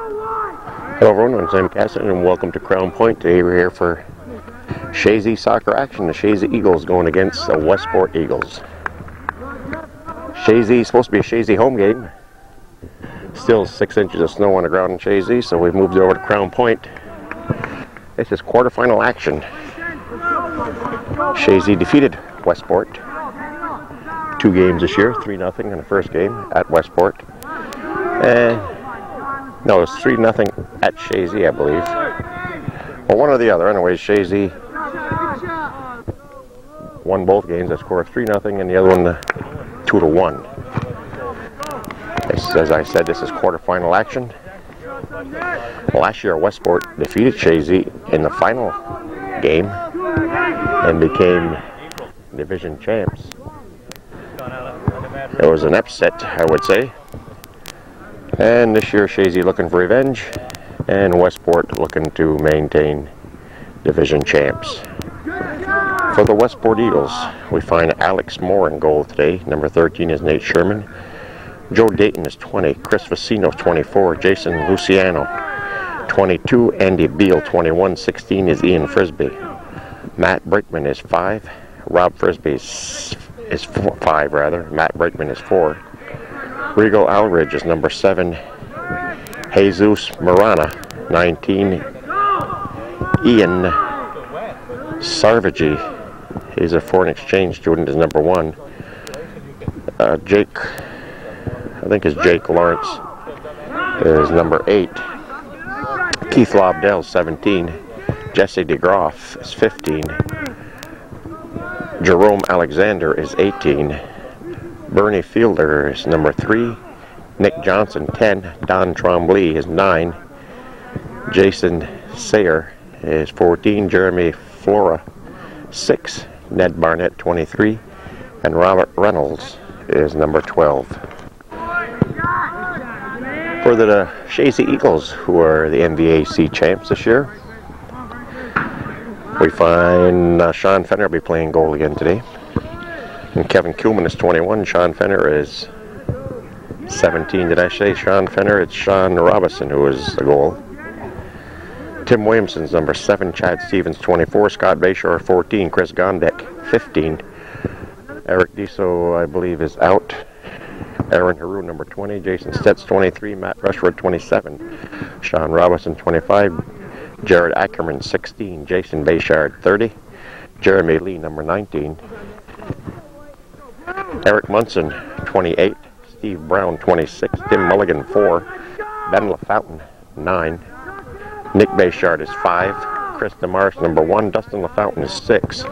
Hello everyone, I'm Sam Cassidy and welcome to Crown Point. Today we're here for Chazy soccer action. The Chazy Eagles going against the Westport Eagles. Chazy, supposed to be a Chazy home game. Still 6 inches of snow on the ground in Chazy, so we've moved over to Crown Point. This is quarterfinal action. Chazy defeated Westport 2 games this year, 3-0 in the first game at Westport. No, it was 3-0 at Chazy, I believe. Well, one or the other. Anyways, Chazy won both games. They scored 3-0, and the other one 2-1. As I said, this is quarterfinal action. Last year, Westport defeated Chazy in the final game and became division champs. It was an upset, I would say. And this year, Chazy looking for revenge, and Westport looking to maintain division champs. For the Westport Eagles, we find Alex Moore in goal today. Number 13 is Nate Sherman. Joe Dayton is 20. Chris Vicino is 24. Jason Luciano, 22. Andy Beal, 21. 16 is Ian Frisbee. Matt Brakeman is 5. Rob Frisbee is 5 rather. Matt Brakeman is 4. Rigo Alridge is number 7. Jesus Marana, 19. Ian Sarvagi, he's a foreign exchange student, is number 1. Jake, I think it's Jake Lawrence, is number 8. Keith Lobdell, 17. Jesse DeGroff is 15. Jerome Alexander is 18. Bernie Fielder is number 3. Nick Johnson, 10. Don Trombley is 9. Jason Sayer is 14. Jeremy Flora, 6. Ned Barnett, 23. And Robert Reynolds is number 12. For the Chazy Eagles, who are the MVAC champs this year, we find Sean Fenner will be playing goal again today. And Kevin Kuhlman is 21. Sean Fenner is 17. Did I say Sean Fenner? It's Sean Robinson who is the goal. Tim Williamson's number 7. Chad Stevens, 24. Scott Bayshore, 14. Chris Gondek, 15. Eric Diso, I believe, is out. Aaron Haru, number 20. Jason Stetz, 23. Matt Rushford, 27. Sean Robinson, 25. Jared Ackerman, 16. Jason Bayshard, 30. Jeremy Lee, number 19. Eric Munson, 28. Steve Brown, 26. Tim Mulligan, 4. Ben LaFountain, 9. Nick Bayshard is 5. Chris DeMarsh, number 1. Dustin LaFountain is 6.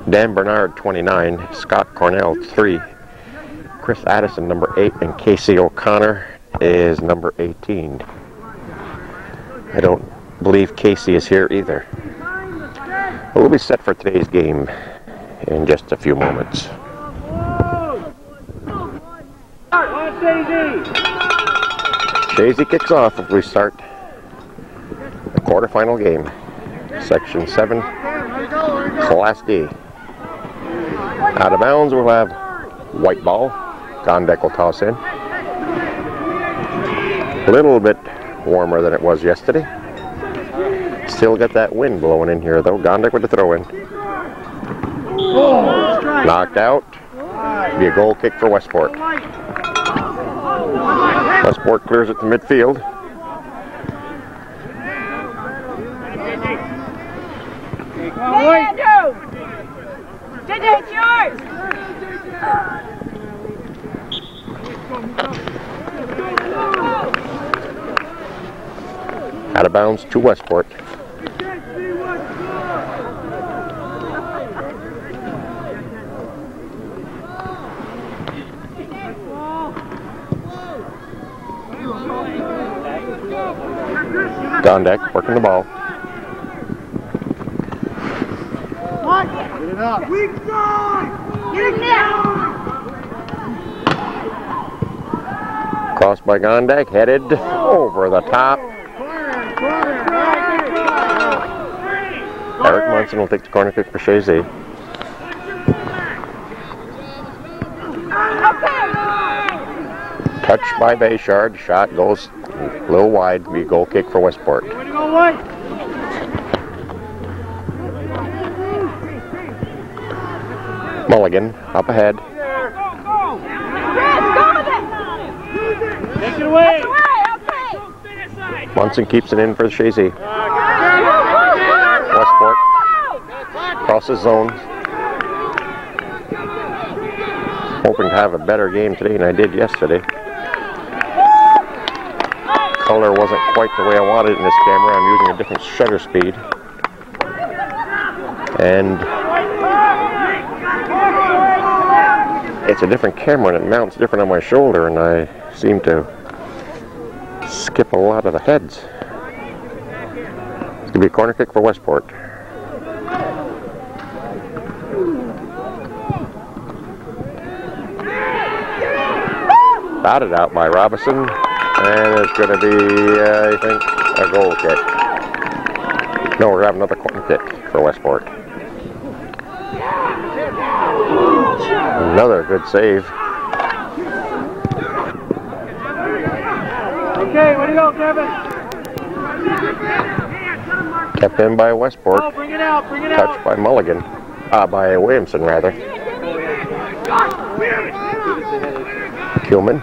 Dan Bernard, 29. Scott Cornell, 3. Chris Addison, number 8. And Casey O'Connor is number 18. I don't believe Casey is here either. We'll be set for today's game in just a few moments. Chazy kicks off if we start the quarterfinal game. Section 7 Class D. Out of bounds, we'll have white ball. Gondek will toss in. A little bit warmer than it was yesterday. Still got that wind blowing in here though. Gondek with the throw in. Knocked out. Be a goal kick for Westport. Westport clears it to midfield. It's yours. Out of bounds to Westport. Gondek working the ball. Get it up. Get it down. Crossed by Gondek, headed over the top. Eric Munson will take the corner kick for Chazy. Touched by Bayshard. Shot goes A little wide, be a goal kick for Westport. Mulligan up ahead. Take it away. Munson keeps it in for Chazy. Westport crosses zones. Hoping to have a better game today than I did yesterday. Color wasn't quite the way I wanted in this camera. I'm using a different shutter speed. And it's a different camera and it mounts different on my shoulder, and I seem to skip a lot of the heads. It's going to be a corner kick for Westport. Batted out by Robinson, and it's going to be, I think, a goal kick. No, we're having another corner kick for Westport. Another good save. Okay, way to go, Kevin. Kept in by Westport. Oh, bring it out, bring it Touched out. by Mulligan. By Williamson, rather. Kuhlman.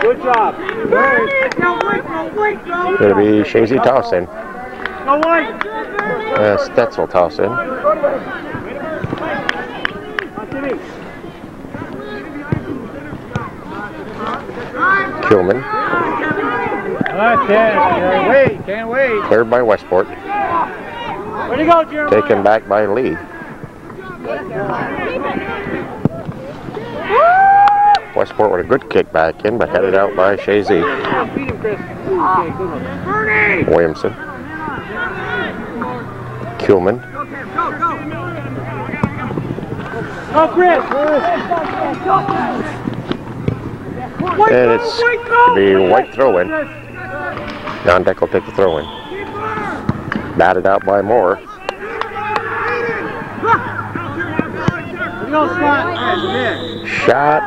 Good job. Going to be Chazy toss in. Go white. Stetzel toss in. Kuhlman. Can't wait. Cleared by Westport. Where you go, Jeremy? Taken back by Lee. Westport with a good kick back in, but headed out by Chazy. Williamson. Kuhlman. Go, Chris. And it's going to be a white throw-in. Gondek will take the throw-in. Batted out by Moore. Shot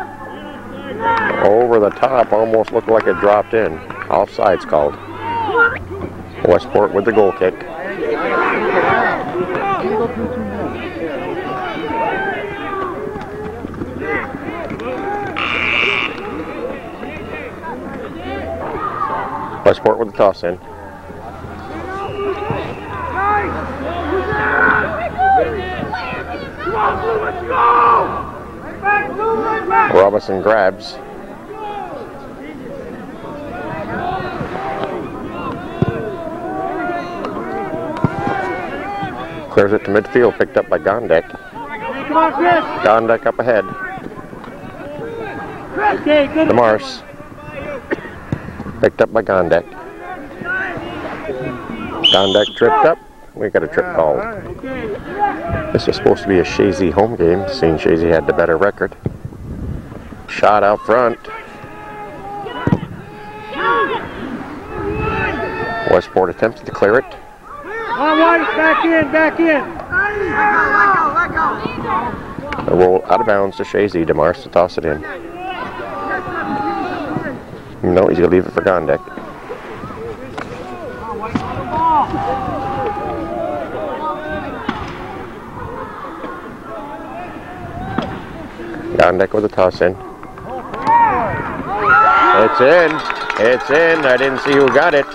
over the top, almost looked like it dropped in. Offside's called. Westport with the goal kick. Westport with the toss in. Robinson grabs. Clears it to midfield, picked up by Gondek. Gondek up ahead. DeMars. Picked up by Gondek. Gondek tripped up. We got a trip called. This was supposed to be a Chazy home game, seeing Chazy had the better record. Shot out front. Westport attempts to clear it. Back in. A roll out of bounds to Chazy. DeMars to toss it in. No, he's going to leave it for Gondek. Gondek with a toss in. It's in. It's in. I didn't see who got it.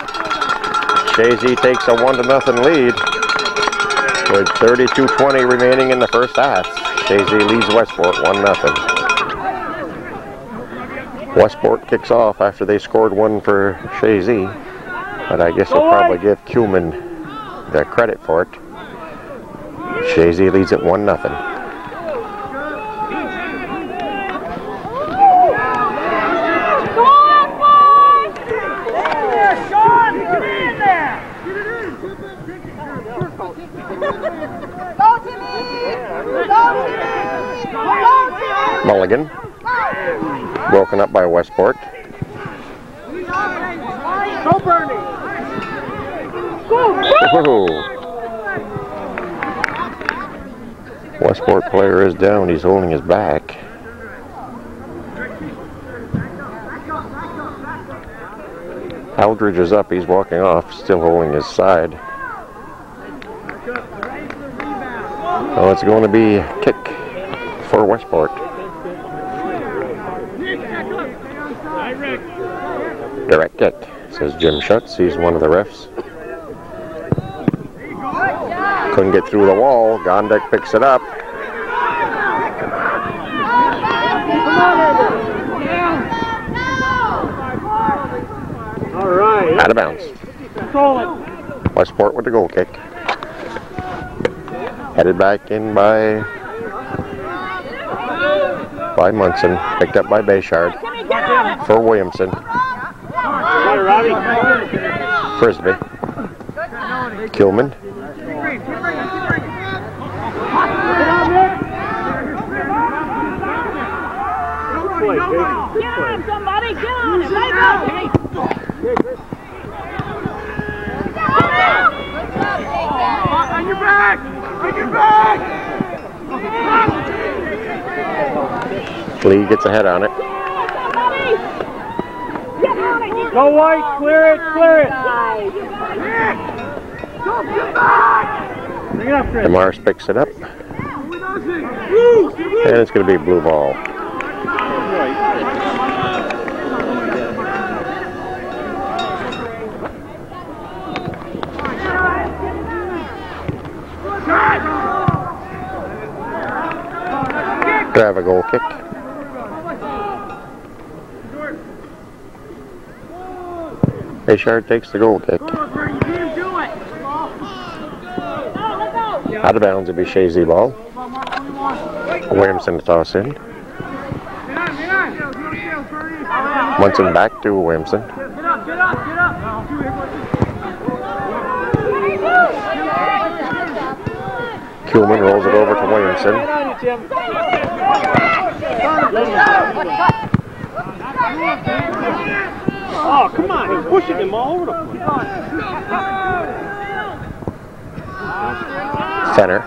Chazy takes a 1-0 lead with 32:20 remaining in the first half. Chazy leads Westport 1-0. Westport kicks off after they scored one for Chazy, but I guess we'll probably give Kuhlman the credit for it. Chazy leads it 1-0. Mulligan, broken up by Westport. Westport player is down. He's holding his back. Aldridge is up. He's walking off, still holding his side. So it's going to be a kick for Westport. Direct kick, says Jim Schutz. He's one of the refs. Couldn't get through the wall. Gondek picks it up. All right. Out of bounds. Control it. Westport with the goal kick. Headed back in by Munson. Picked up by Bayshard. For Williamson. Frisbee. Kilman. Get on him, somebody! Get on him! On your back! On your back! Lee gets ahead on it. Go White! Clear it! Clear it! Bring it up, Chris. Demars picks it up. And it's going to be blue ball. Grab a goal kick. Bayshard takes the goal kick. Out of bounds, it'll be Chazy ball. Williamson to toss in. Munson back to Williamson. Kuhlman rolls it over to Williamson. Oh, come on. He's pushing him all over the place. Center.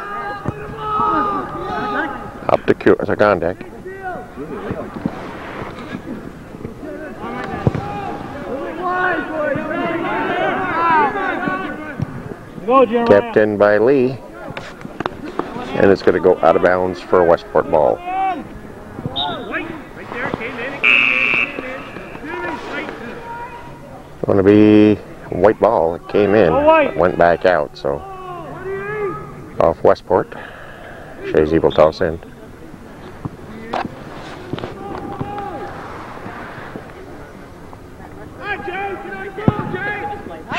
Up to Gondek. Go, Jeremiah. Kept in by Lee. And it's going to go out of bounds for a Westport ball. Going to be a white ball. It came in, but went back out. So off Westport. Chazy will toss in.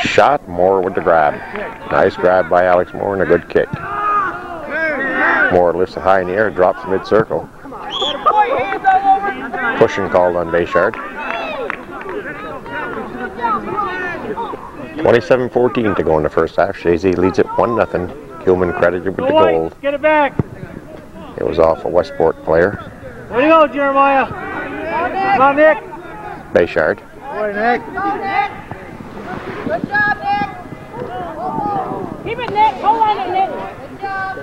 Shot, Moore with the grab. Nice grab by Alex Moore and a good kick. Moore lifts it high in the air, drops mid-circle. Pushing called on Bayshard. 27-14 to go in the first half. Chazy leads it 1-0. Kuhlman credited with the goal. Get it back. It was off a Westport player. Way to go, Jeremiah. Come on, Nick. Bayshard. Boy, Nick. Good job, Nick. Keep it, Nick. Hold on it, Nick. Good job.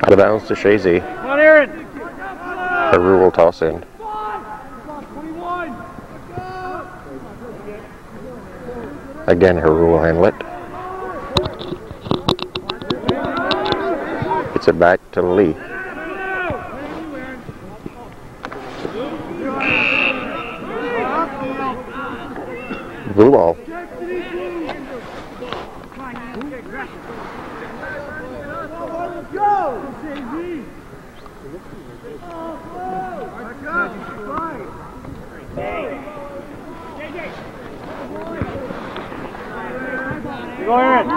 Out of bounds to Chazy. Come on, Aaron. Haru will toss in. Again, Haru will handle it. Gets it back to Lee. Blue ball.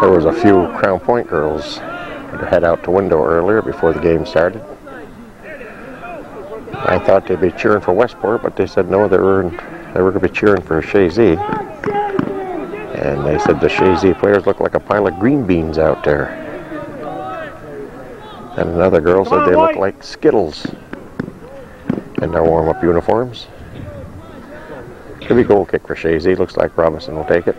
There was a few Crown Point girls that head out the window earlier before the game started. I thought they'd be cheering for Westport, but they said no, they were going to be cheering for Chazy. And they said the Chazy players look like a pile of green beans out there. And another girl said they look like Skittles in their warm-up uniforms. Could be goal kick for Chazy. Looks like Robinson will take it.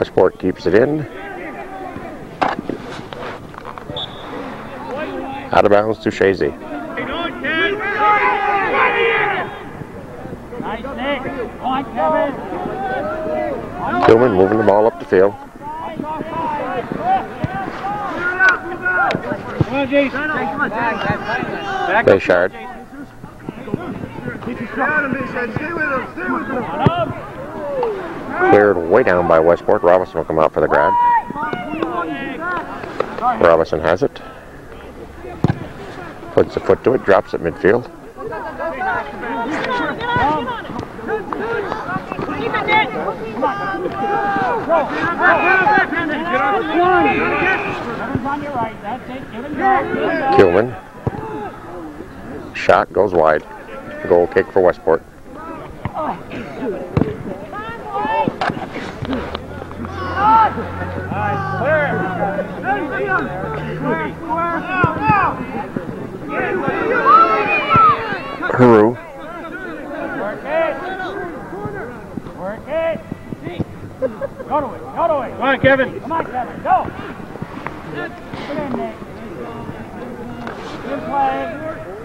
Westport keeps it in. Out of bounds to Chazy. Nice, Nick. On, Kevin. Tillman moving the ball up the field. Come on, Jason. Bayshard. Cleared way down by Westport. Robinson will come out for the grab. Robinson has it. Puts the foot to it, drops it midfield. Kilman. Shot goes wide. Goal kick for Westport. Huru. Work it. Go to it. Go to it. Come on, Kevin. Come on, Kevin. Go. Put in, Nick. Good play.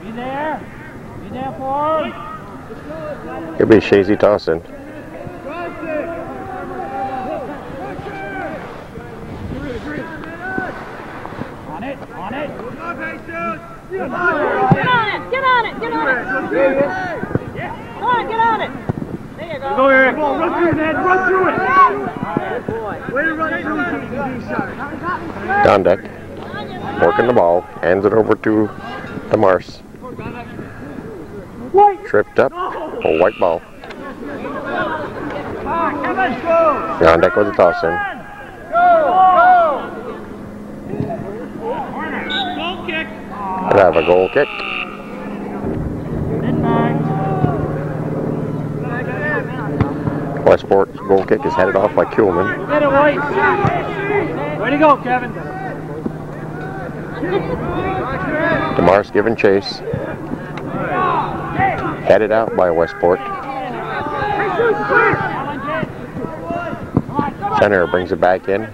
Be there. Be there for him. It'll be Chazy tossing. On it. On it. Get on it. Get on it. Get on it. Come on, get on it. There you go. Go, Eric. Run through that. Run through it. Way to run through it. Gondek working the ball. Hands it over to Demars. Tripped up. A white ball. Gondek with the toss in. Could have a goal kick. Westport's goal kick is headed off by Kuhlman. Get it, White. Way to go, Kevin. Demars giving chase. Headed out by Westport. Center brings it back in.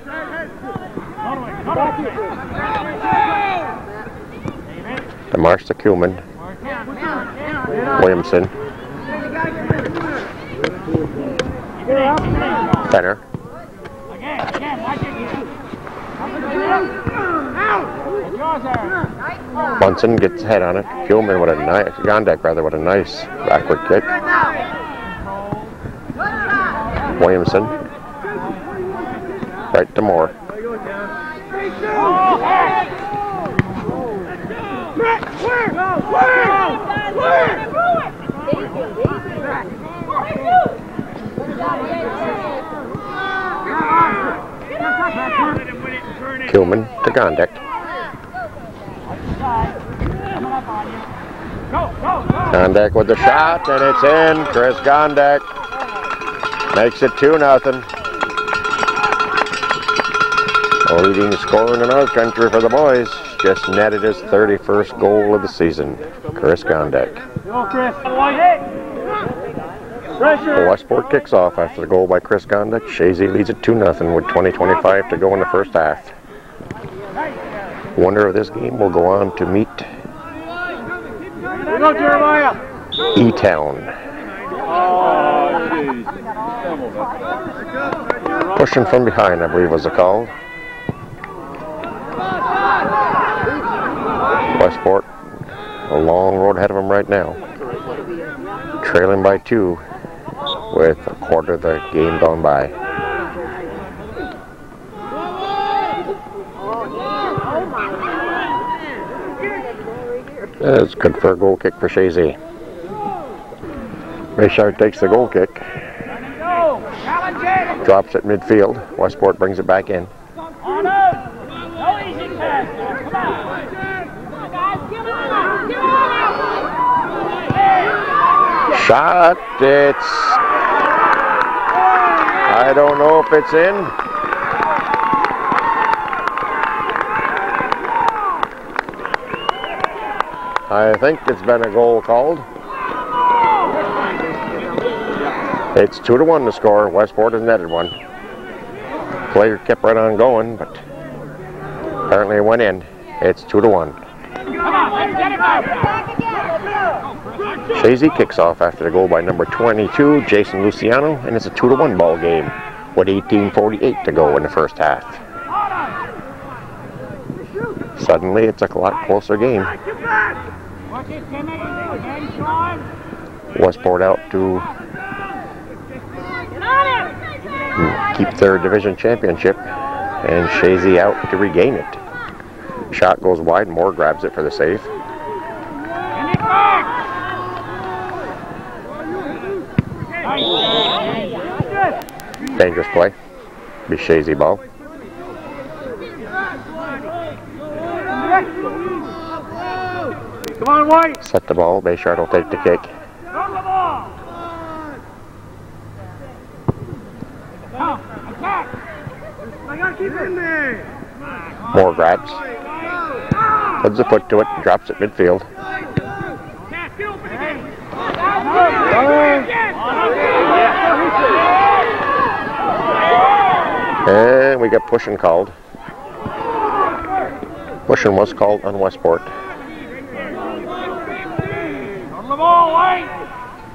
Demars to Kuhlman. Williamson. Center. Bunsen gets head on it. Kuhlman with a nice, Gondek rather, with a nice backward kick. Williamson. Right to Moore. Kuhlman to Gondek. Gondek with the shot, and it's in. Chris Gondek makes it 2-0. Leading scorer in the North Country for the boys. Just netted his 31st goal of the season. Chris Gondek. Go, Chris. Pressure. Westport kicks off after the goal by Chris Gondek. Chazy leads it 2-0 with 20:25 to go in the first half. Winner of this game will go on to meet Here go, Jeremiah. E-Town. Pushing from behind, I believe was the call. Westport, a long road ahead of them right now. Trailing by 2 with a quarter of the game gone by. That's good for a goal kick for Chazy. Bayshard takes the goal kick. Drops it midfield. Westport brings it back in. Shot, it's, I don't know if it's in. I think it's been a goal called. It's 2-1 to score. Westport has netted one. Play kept right on going, but apparently it went in. It's 2-1. Chazy kicks off after the goal by number 22, Jason Luciano, and it's a 2-1 ball game with 18:48 to go in the first half. Suddenly, it's a lot closer game. Westport out to keep their division championship, and Chazy out to regain it. Shot goes wide, Moore grabs it for the save. Dangerous play. Be Chazy ball. Come on, White. Set the ball. Bayshard will take the kick. I gotta keep in there. Moore grabs. Puts a foot to it. Drops it midfield. And we got pushing called. Pushing was called on Westport.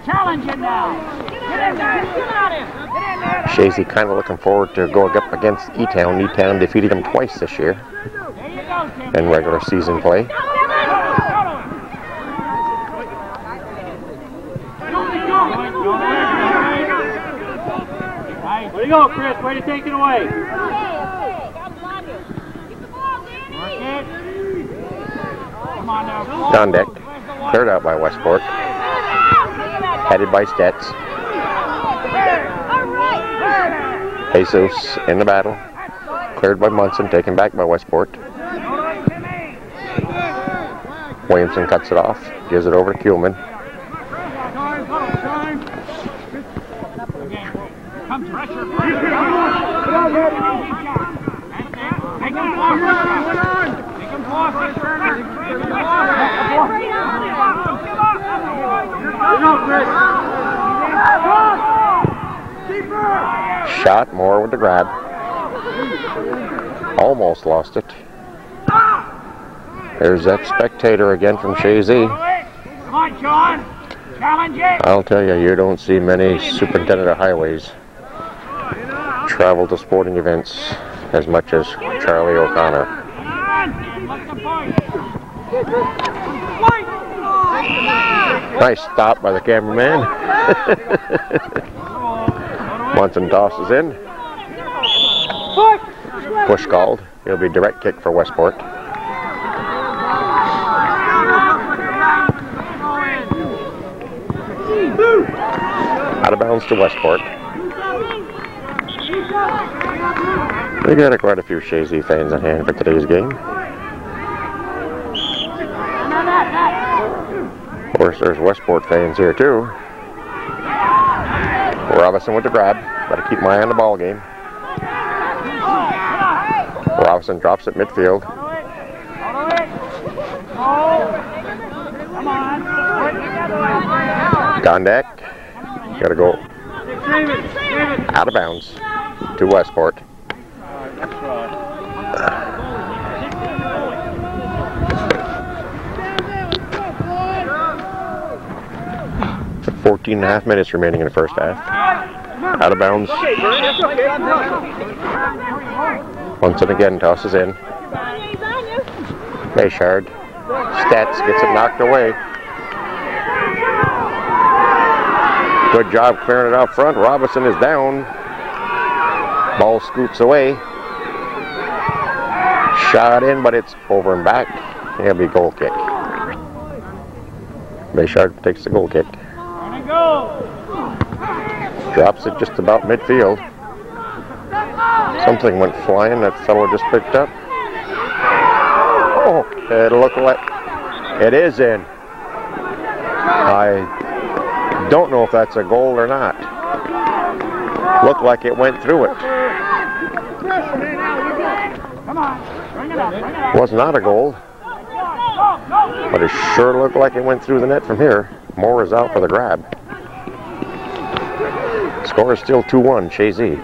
Challenging now. Get in there. Chazy kind of looking forward to going up against E-Town. E-Town defeated them twice this year in regular season play. Way to go, Chris. Way to take it away. On deck. Cleared out by Westport. Headed by Stetz. Jesus in the battle. Cleared by Munson. Taken back by Westport. Williamson cuts it off. Gives it over to Kuhlman. Shot, Moore with the grab. Almost lost it. There's that spectator again from Chazy. Come on, Sean. Challenge it. I'll tell you, you don't see many superintendent of highways travel to sporting events as much as Charlie O'Connor. Nice stop by the cameraman. Munson tosses in. Push called. It'll be direct kick for Westport. Out of bounds to Westport. We got quite a few Chazy fans on hand for today's game. Of course, there's Westport fans here too. Robinson with the grab. Got to keep my eye on the ball game. Robinson drops it midfield. Gondak. Got to go out of bounds to Westport. 14.5 minutes remaining in the first half. Out of bounds. Munson again tosses in. Bayshard. Stetz gets it knocked away. Good job clearing it out front. Robinson is down. Ball scoots away. Shot in, but it's over and back. It'll be goal kick. Bayshard takes the goal kick. Drops it just about midfield. Something went flying. That fellow just picked up. Oh, it looked like it is in. I don't know if that's a goal or not. Looked like it went through it. Was not a goal, but it sure looked like it went through the net from here. Moore is out for the grab. Score is still 2-1, Chazy.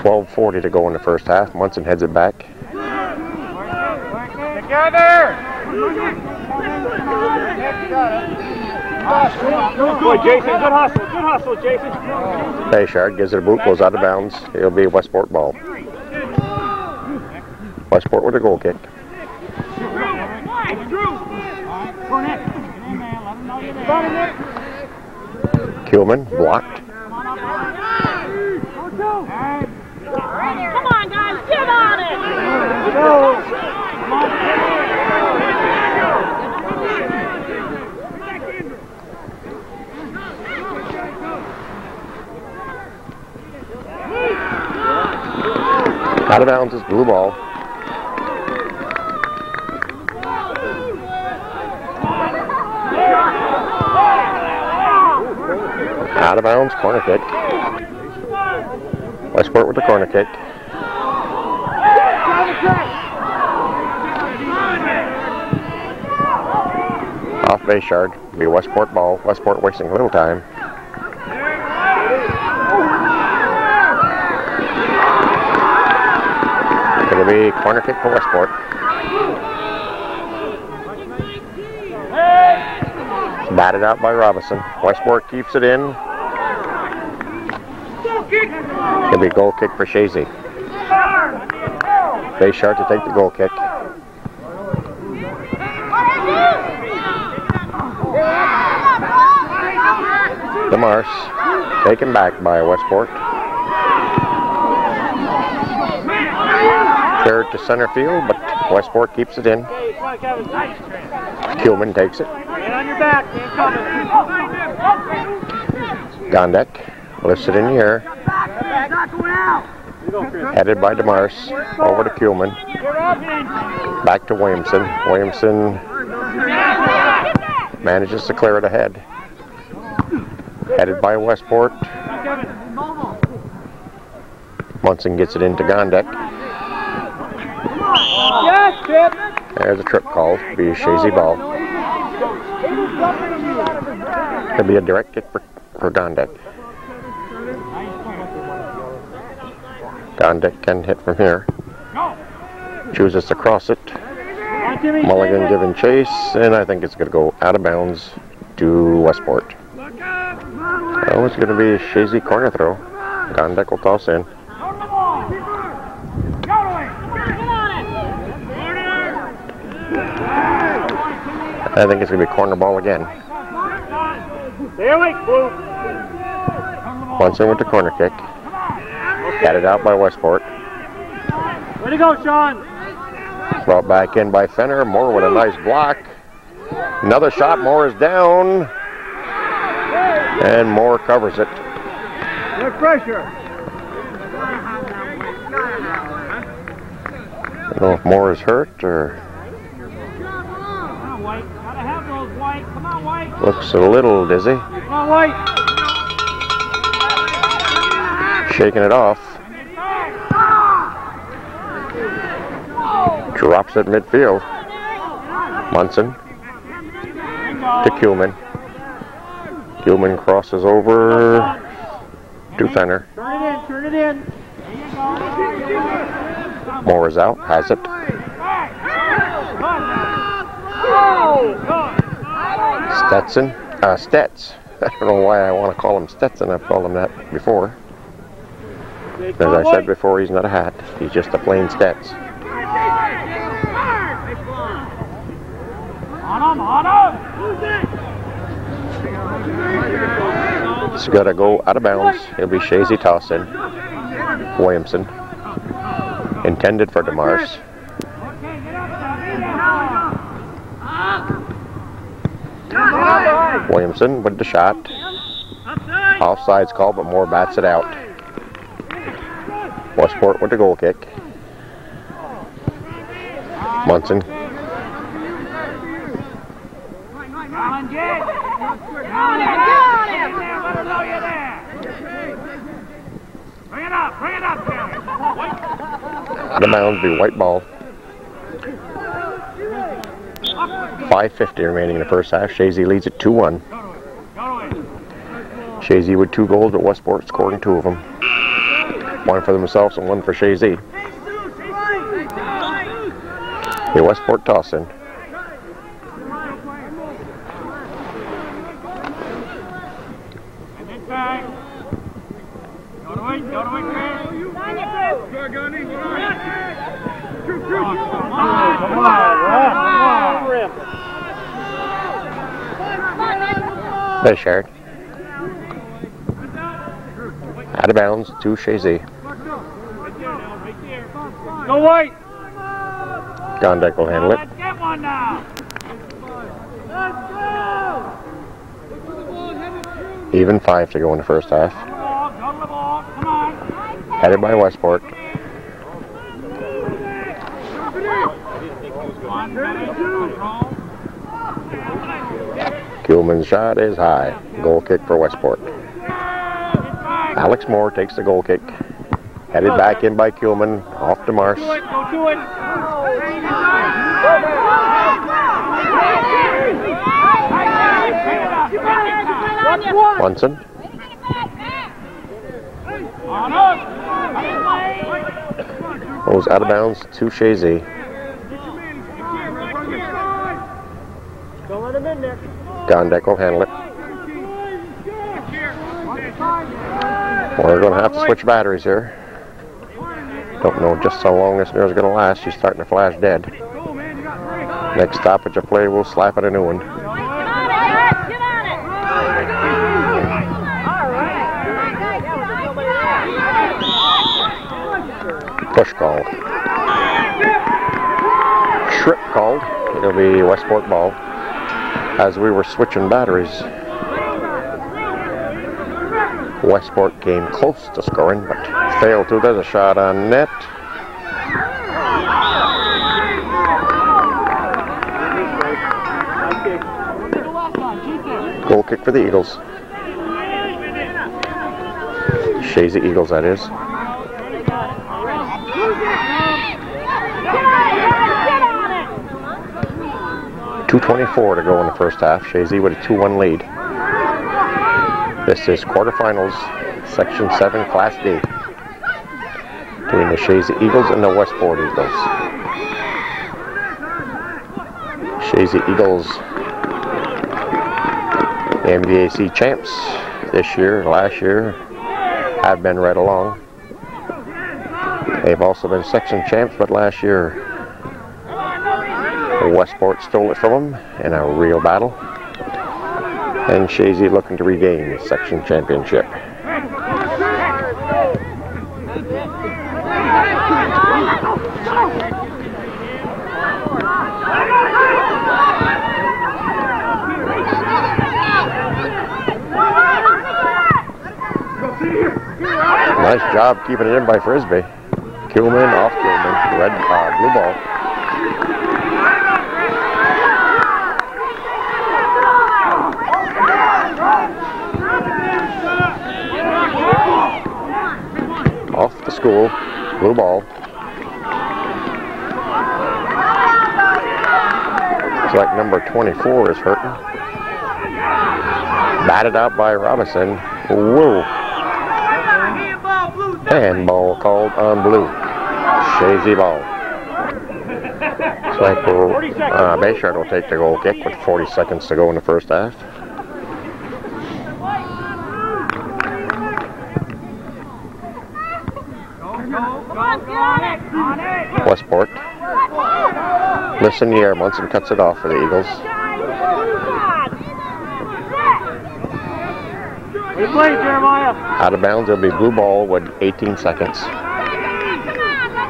12:40 to go in the first half. Munson heads it back. Together! Boy, Jason, good hustle, Jason. Bayshard gives it a boot, goes out of bounds. It'll be a Westport ball. Westport with a goal kick. Kuhlman blocked. Come on, guys, get on it! Out of bounds is blue ball. Out of bounds, corner kick. Westport with the corner kick. Off Bayshard, be a Westport ball. Westport wasting a little time. It'll be corner kick for Westport. Batted out by Robinson. Westport keeps it in. It'll be goal kick for Chazy. Bayshard to take the goal kick. DeMars taken back by Westport. Cleared to center field, but Westport keeps it in. Kuhlman takes it. Gondek lifts it in the air. Headed by DeMars. Over to Kuhlman. Back to Williamson. Williamson manages to clear it ahead. Headed by Westport. Munson gets it into Gondek. There's a trip called. Be a Chazy ball. Could be a direct kick for Gondek. Gondek can hit from here. Chooses to cross it. Mulligan giving chase, and I think it's going to go out of bounds to Westport. Oh, it's going to be a Chazy corner throw. Gondek will toss in. I think it's going to be corner ball again. Munson with the corner kick. Batted out by Westport. Way to go, Sean! Brought back in by Fenner. Moore with a nice block. Another shot. Moore is down. And Moore covers it. Good pressure. I don't know if Moore is hurt or... Looks a little dizzy. Come on, White! Shaking it off. Drops it midfield. Munson to Kuhlman. Kuhlman crosses over to Fenner. Turn it in. Moore is out, has it. Stetson, Stets. I don't know why I want to call him Stetson. I've called him that before. As I said before, he's not a hat. He's just a plain Stets. It's got to go out of bounds. It'll be Chazy toss in. Williamson. Intended for DeMars. Williamson with the shot. Offside's called, but Moore bats it out. Westport with the goal kick. Munson. Out of bounds, be white ball. 5:50 remaining in the first half. Chazy leads it 2-1. Chazy with 2 goals, but Westport scoring 2 of them. One for themselves and one for Chazy. The Westport toss in. There's Sharon. Out of bounds to Chazy. Go White! Gondek will handle it. Let's get one now! Even 5 to go in the first half. Go to the ball, come on! Headed by Westport. Kuhlman's shot is high. Goal kick for Westport. Alex Moore takes the goal kick. Headed back in by Kuhlman. Off to Mars. Go to it! Munson. Goes out of bounds to Chazy. Don't let him in there. Gondek will handle it. We're going to have to switch batteries here. Don't know just how long this mirror is going to last. She's starting to flash dead. Next stoppage of play, we'll slap at a new one. Push called. Trip called. It'll be Westport ball. As we were switching batteries, Westport came close to scoring, but failed to. There's a shot on net. Goal kick for the Eagles. Chazy Eagles, that is. 2:24 to go in the first half. Chazy with a 2-1 lead. This is quarterfinals, Section 7 Class D. Between the Chazy Eagles and the Westport Eagles. Chazy Eagles, the MVAC champs this year, last year, have been right along. They've also been section champs, but last year Westport stole it from them in a real battle. And Chazy looking to regain the section championship. Nice job keeping it in by Frisbee. Kuhlman off Kuhlman. Blue ball. Off the school. Blue ball. Looks like number 24 is hurting. Batted out by Robinson. Whoa. And ball called on blue. Chazy ball. Looks like Bayshard will take the goal kick with 40 seconds to go in the first half. Westport. Listen here, Munson cuts it off for the Eagles. Out of bounds, it'll be blue ball with 18 seconds.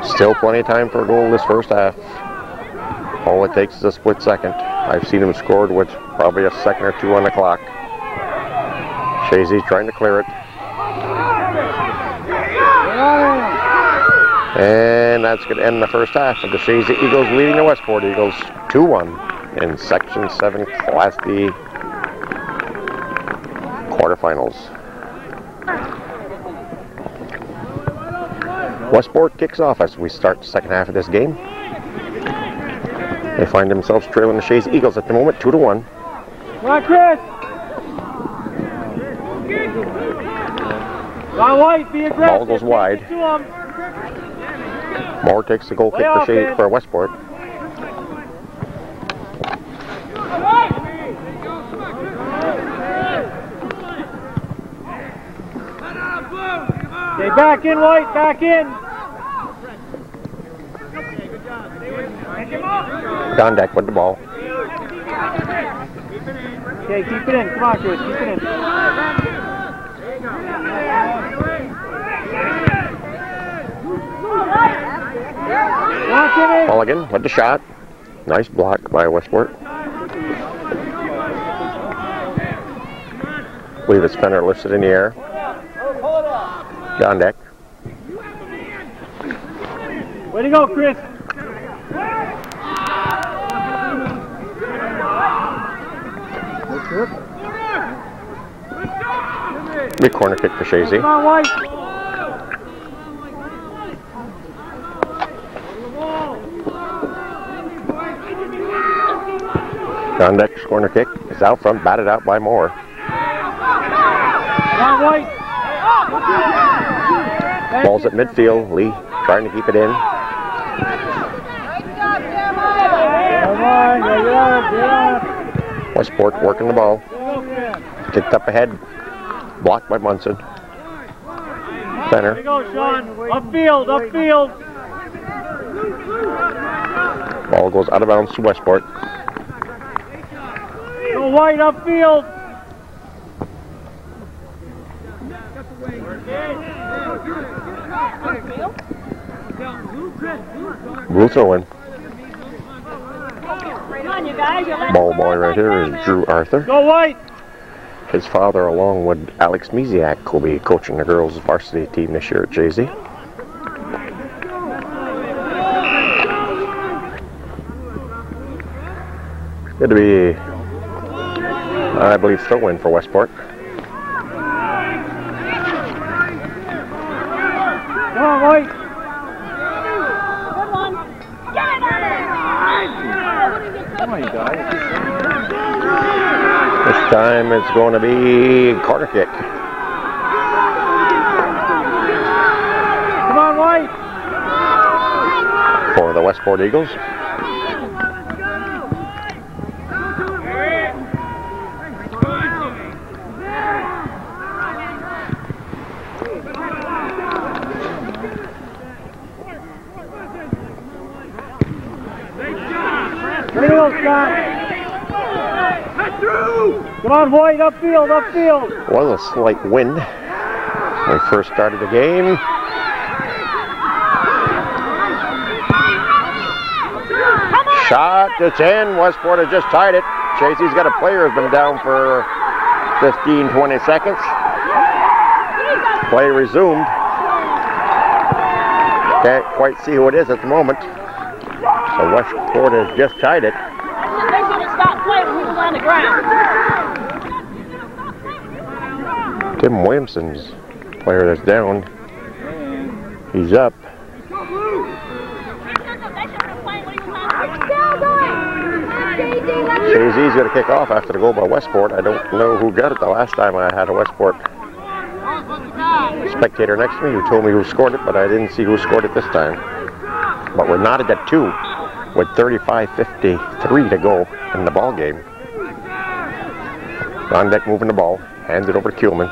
Still plenty of time for a goal this first half. All it takes is a split second. I've seen him scored with probably a second or two on the clock. Chazy's trying to clear it. And that's going to end the first half of the Chazy Eagles leading the Westport Eagles 2-1 in Section 7 Class D quarterfinals. Westport kicks off as we start the second half of this game. They find themselves trailing the Chazy Eagles at the moment, 2-1. Come on, Chris! White, be aggressive. Ball goes wide. Moore takes the goal kick for Westport. Okay, back in, White, back in. On deck with the ball. Okay, keep it in. Come on, Chris, keep it in. Mulligan with the shot. Nice block by Westport. I believe it's Fenner lifts it in the air. On deck. Way to go, Chris. Big corner kick for Chazy. Come on, White. On deck's corner kick is out front, batted out by Moore. Come on, White. Ball's at midfield. Lee trying to keep it in. Westport working the ball. Kicked up ahead. Blocked by Munson. Center. There you go, Sean. Upfield, upfield. Ball goes out of bounds to Westport. Go White, upfield. Blue throw-in. Come on, you guys. Ball boy right here is Drew Arthur. Go White. His father, along with Alex Misiak, will be coaching the girls' varsity team this year at Chazy. It'll be, I believe, throw-in for Westport. Come on, White. Good one. Get it on it. Come on, you guys. This time it's going to be corner kick. Come on, White. For the Westport Eagles. Come on, White, upfield, upfield. Was a slight wind when we first started the game. Shot, it's in. Westport has just tied it. Chazy's got a player who's been down for 15-20 seconds. Play resumed. Can't quite see who it is at the moment. So Westport has just tied it. They should have stopped playing when he was on the ground. Tim Williamson's player that's down. He's up. Chazy's going to kick off after the goal by Westport. I don't know who got it the last time I had a Westport spectator next to me who told me who scored it, but I didn't see who scored it this time. But we're knotted at 2 with 35:53 to go in the ball game. On deck moving the ball, hands it over to Kuhlman.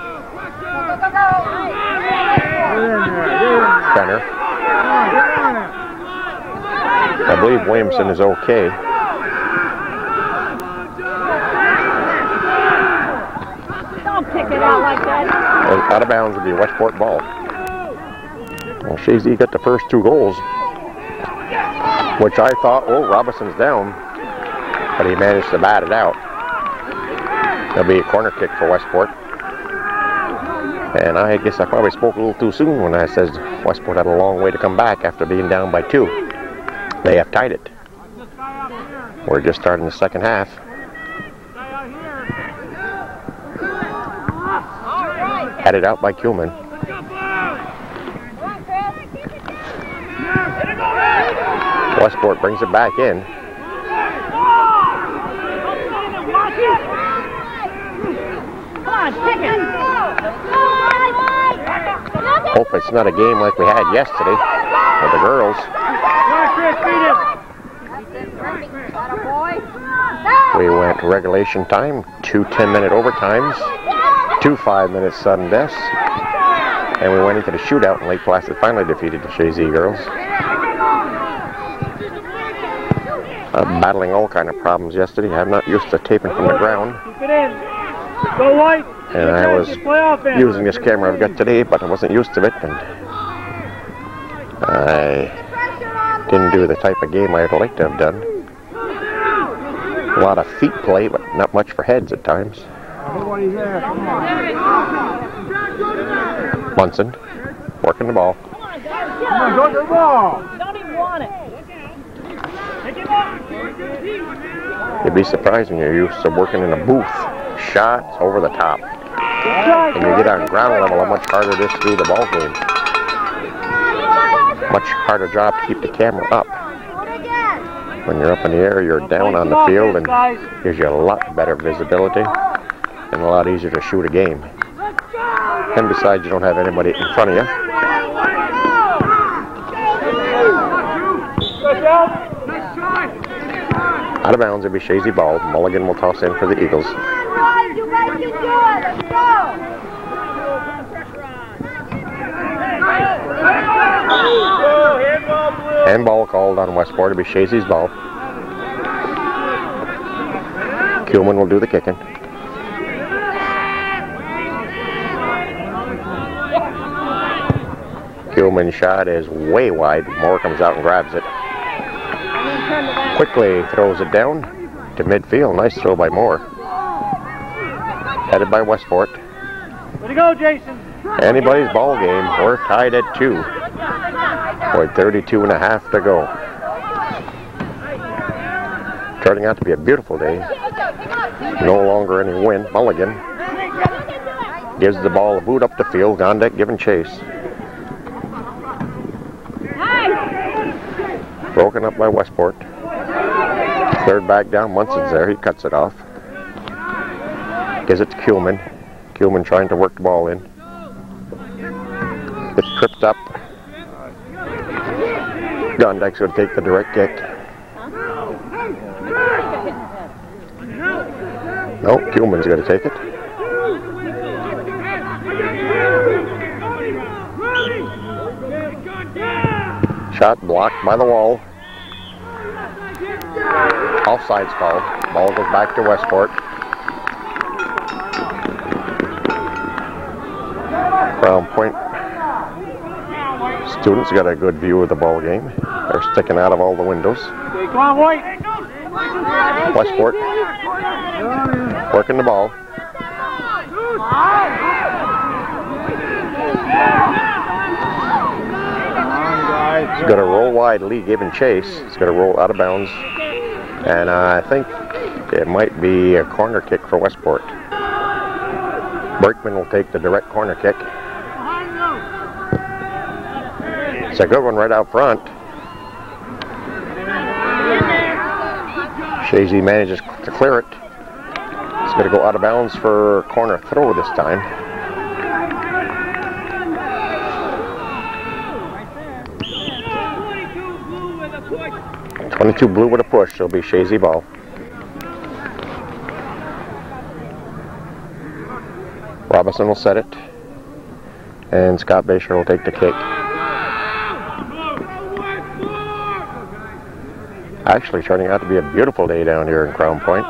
Center. I believe Williamson is okay. Don't kick it out like that. Out of bounds with the Westport ball. Well, Chazy got the first 2 goals, which I thought, oh, Robinson's down, but he managed to bat it out. There'll be a corner kick for Westport. And I guess I probably spoke a little too soon when I said Westport had a long way to come back after being down by 2. They have tied it. We're just starting the second half. Headed out by Kuhlman. Westport brings it back in. Come on, kick it. Hope it's not a game like we had yesterday with the girls. We went regulation time, 2 10-minute overtimes, 2 5-minute sudden deaths, and we went into the shootout, and Lake Placid finally defeated the Chazy girls. Battling all kind of problems yesterday. I'm not used to taping from the ground. Keep it in. Go White. And I was using this camera I've got today, but I wasn't used to it, and I didn't do the type of game I'd like to have done. A lot of feet play, but not much for heads at times. Nobody's there. Come on. Munson working the ball. Come on, go to the ball. Don't even want it. You'd be surprised when you're used to working in a booth. Shots over the top. When you get on ground level, how much harder it is to do the ball game. Much harder job to keep the camera up. When you're up in the air, you're down on the field, and gives you a lot better visibility and a lot easier to shoot a game. And besides, you don't have anybody in front of you. Out of bounds, it'll be Chazy ball. Mulligan will toss in for the Eagles. Handball called on Westport. It'll be Chazy's ball. Kuhlman will do the kicking. Kuhlman's shot is way wide. Moore comes out and grabs it. Quickly throws it down to midfield. Nice throw by Moore. Headed by Westport. Way to go, Jason. Anybody's ball game. We're tied at 2. With 32 and a half to go. Turning out to be a beautiful day. No longer any wind. Mulligan gives the ball a boot up the field. Gondek giving chase. Broken up by Westport. Third back down. Munson's there. He cuts it off. Gives it to Kuhlman. Kuhlman trying to work the ball in. It's tripped up. Gondek's going to take the direct kick. No, Kuhlman's going to take it. Shot blocked by the wall. Offside's called. Ball goes back to Westport. Crown Point students got a good view of the ball game. They're sticking out of all the windows. Okay, come on, White. Westport working the ball. He's got to roll wide. Lee giving chase. He's got to roll out of bounds. And I think it might be a corner kick for Westport. Berkman will take the direct corner kick. It's a good one right out front. Chazy manages to clear it. It's going to go out of bounds for corner throw this time. .22 blue with a push. It'll be Chazy ball. Robinson will set it. And Scott Basher will take the kick. Actually turning out to be a beautiful day down here in Crown Point.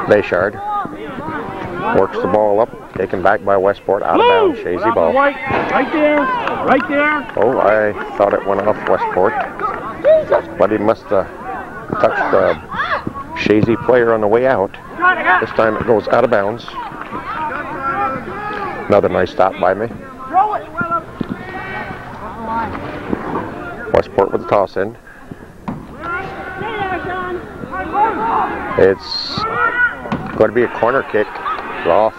Bayshard works the ball up, taken back by Westport, out of bounds, Chazy ball. Right there, right there. Oh, I thought it went off Westport, but he must have touched the Chazy player on the way out. This time it goes out of bounds. Another nice stop by me. Westport with the toss in. It's going to be a corner kick off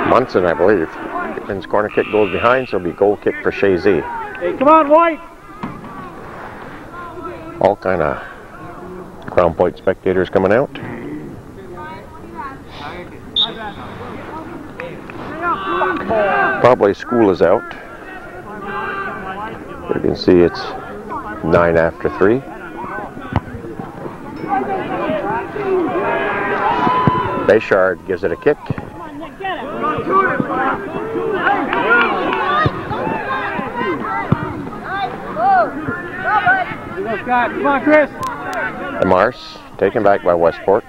Munson, I believe. His corner kick goes behind, so it'll be goal kick for Chazy. Hey, come on, White. All kind of Crown Point spectators coming out. Probably school is out. You can see it's 9 after 3. Bayshard gives it a kick. Come on, Chris. Mars taken back by Westport.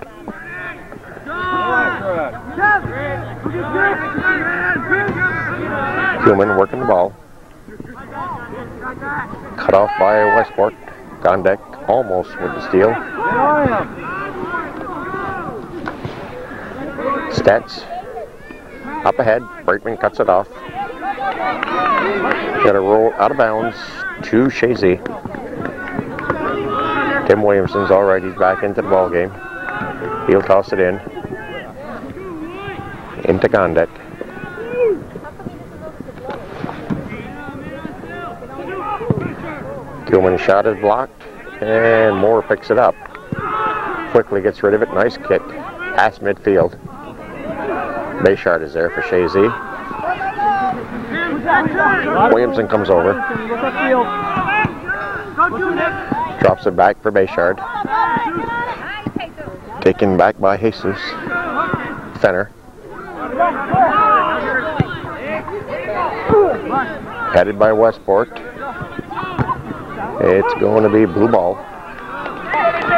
Human working the ball. Cut off by Westport. Gondek almost with the steal. Stats up ahead. Brakeman cuts it off. Got a roll out of bounds to Chazy. Tim Williamson's all right. He's back into the ball game. He'll toss it in into Gondek. Gilman's shot is blocked, and Moore picks it up. Quickly gets rid of it. Nice kick past midfield. Bayshard is there for Chazy. Williamson comes over. Drops it back for Bayshard. Taken back by Jesus. Fenner. Headed by Westport. It's going to be blue ball.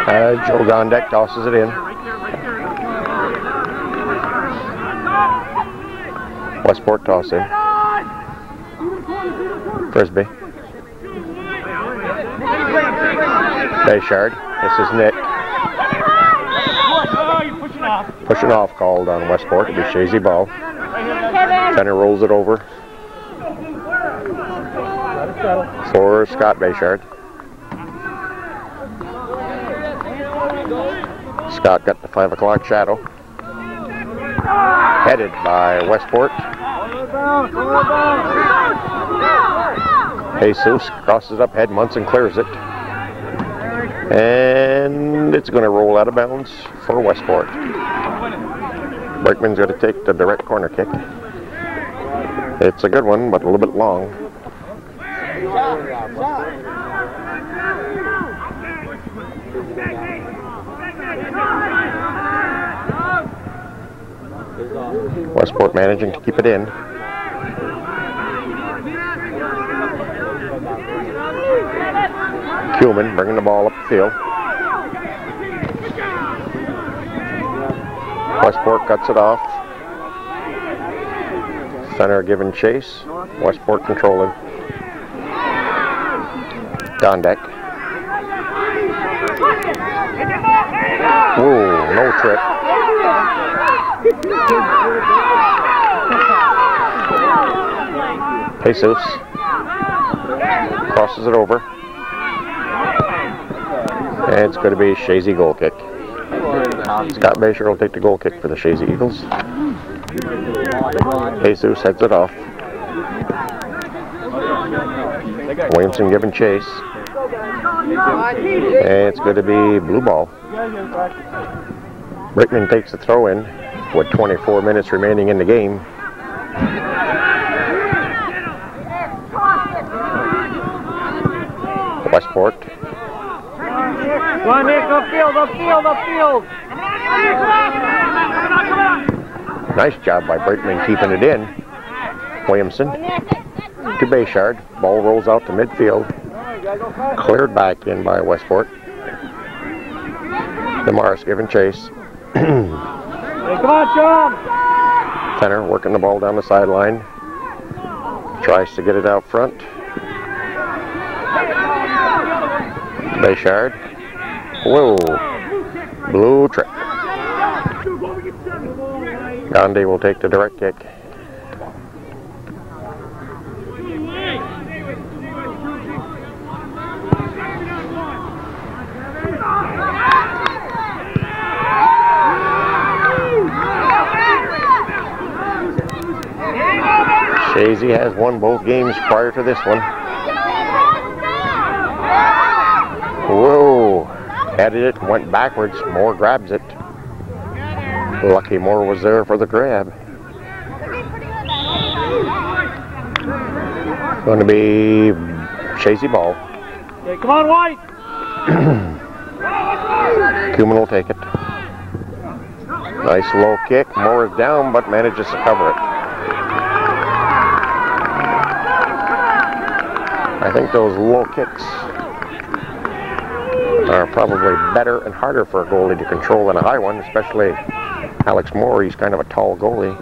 Joe Gondek tosses it in. Westport tossing. Frisbee. Bayshard. This is Nick. Pushing off called on Westport. It'll be Chazy ball. Fenner rolls it over for Scott Bayshard. Scott got the 5 o'clock shadow. Headed by Westport. Jesus crosses up head. Munson clears it. And it's going to roll out of bounds for Westport. Brakeman's going to take the direct corner kick. It's a good one, but a little bit long. Westport managing to keep it in. Kuhlman bringing the ball up the field. Westport cuts it off. Center giving chase. Westport controlling. Gondek. Ooh, no trip. Jesus crosses it over. And it's going to be Chazy goal kick. Scott Bayshard will take the goal kick for the Chazy Eagles. Jesus heads it off. Williamson giving chase. And it's going to be blue ball. Brakeman takes the throw in with 24 minutes remaining in the game. Westport. Come on, Nick, upfield, upfield, upfield. Nice job by Brakeman keeping it in. Williamson to Bayshard. Ball rolls out to midfield. Cleared back in by Westport. DeMaris giving chase. Come on, Sean. Fenner working the ball down the sideline. Tries to get it out front. Bayshard. Whoa. Blue trip. Gandhi will take the direct kick. Chazy has won both games prior to this one. Whoa. Headed it, went backwards. Moore grabs it. Lucky Moore was there for the grab. Going to be Chazy ball. Okay, come on, White. Kuhlman will take it. Nice low kick. Moore is down, but manages to cover it. I think those low kicks are probably better and harder for a goalie to control than a high one, especially Alex Moore. He's kind of a tall goalie.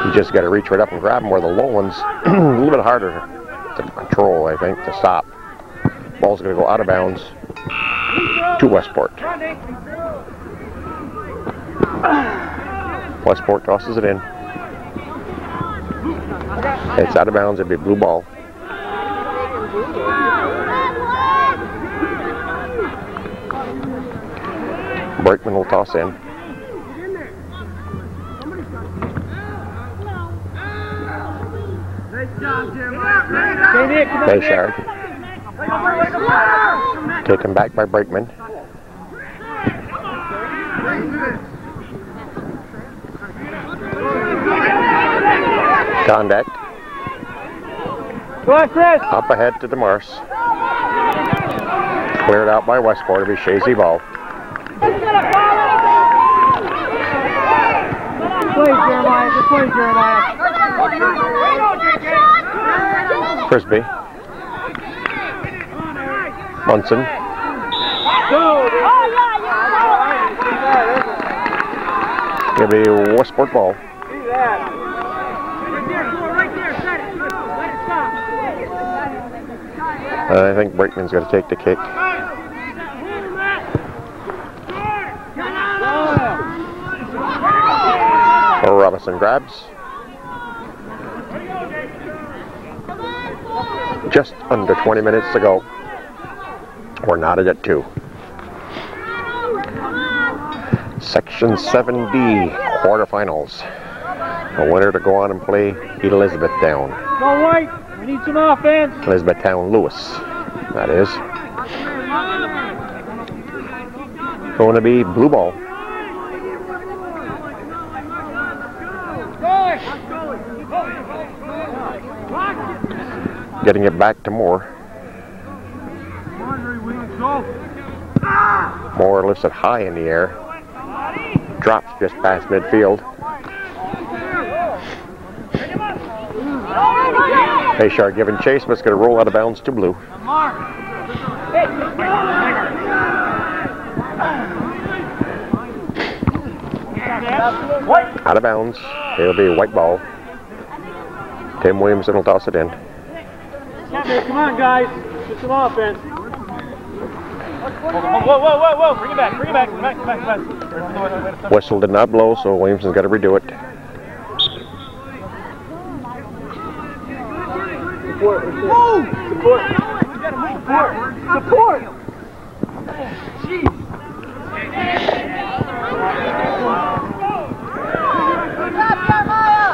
You just got to reach right up and grab him, where the low one's a little bit harder to control, I think, to stop. Ball's going to go out of bounds to Westport. Westport tosses it in. It's out of bounds. It'll be blue ball. Brakeman will toss in. Bayshard. Taken back by Brakeman. Contact. Up ahead to DeMars. Cleared out by Westport. It'll be Chazy ball. Play, Jeremiah. Good play, Jeremiah. Frisbee. Munson. It'll be Westport ball. I think Brakeman's going to take the kick. Robinson grabs. Just under 20 minutes to go. We're knotted at 2. Section 7D quarterfinals. A winner to go on and play Elizabethtown. Go White. We need some offense. Elizabethtown Lewis, that is. Going to be blue ball. Getting it back to Moore. Moore lifts it high in the air. Drops just past midfield. Bayshard giving chase, but it's going to roll out of bounds to blue. Out of bounds. It'll be a white ball. Tim Williamson will toss it in. Okay, come on, guys. Get some offense. Whoa. Bring it back. Come back. Whistle did not blow, so Williamson's got to redo it. Support.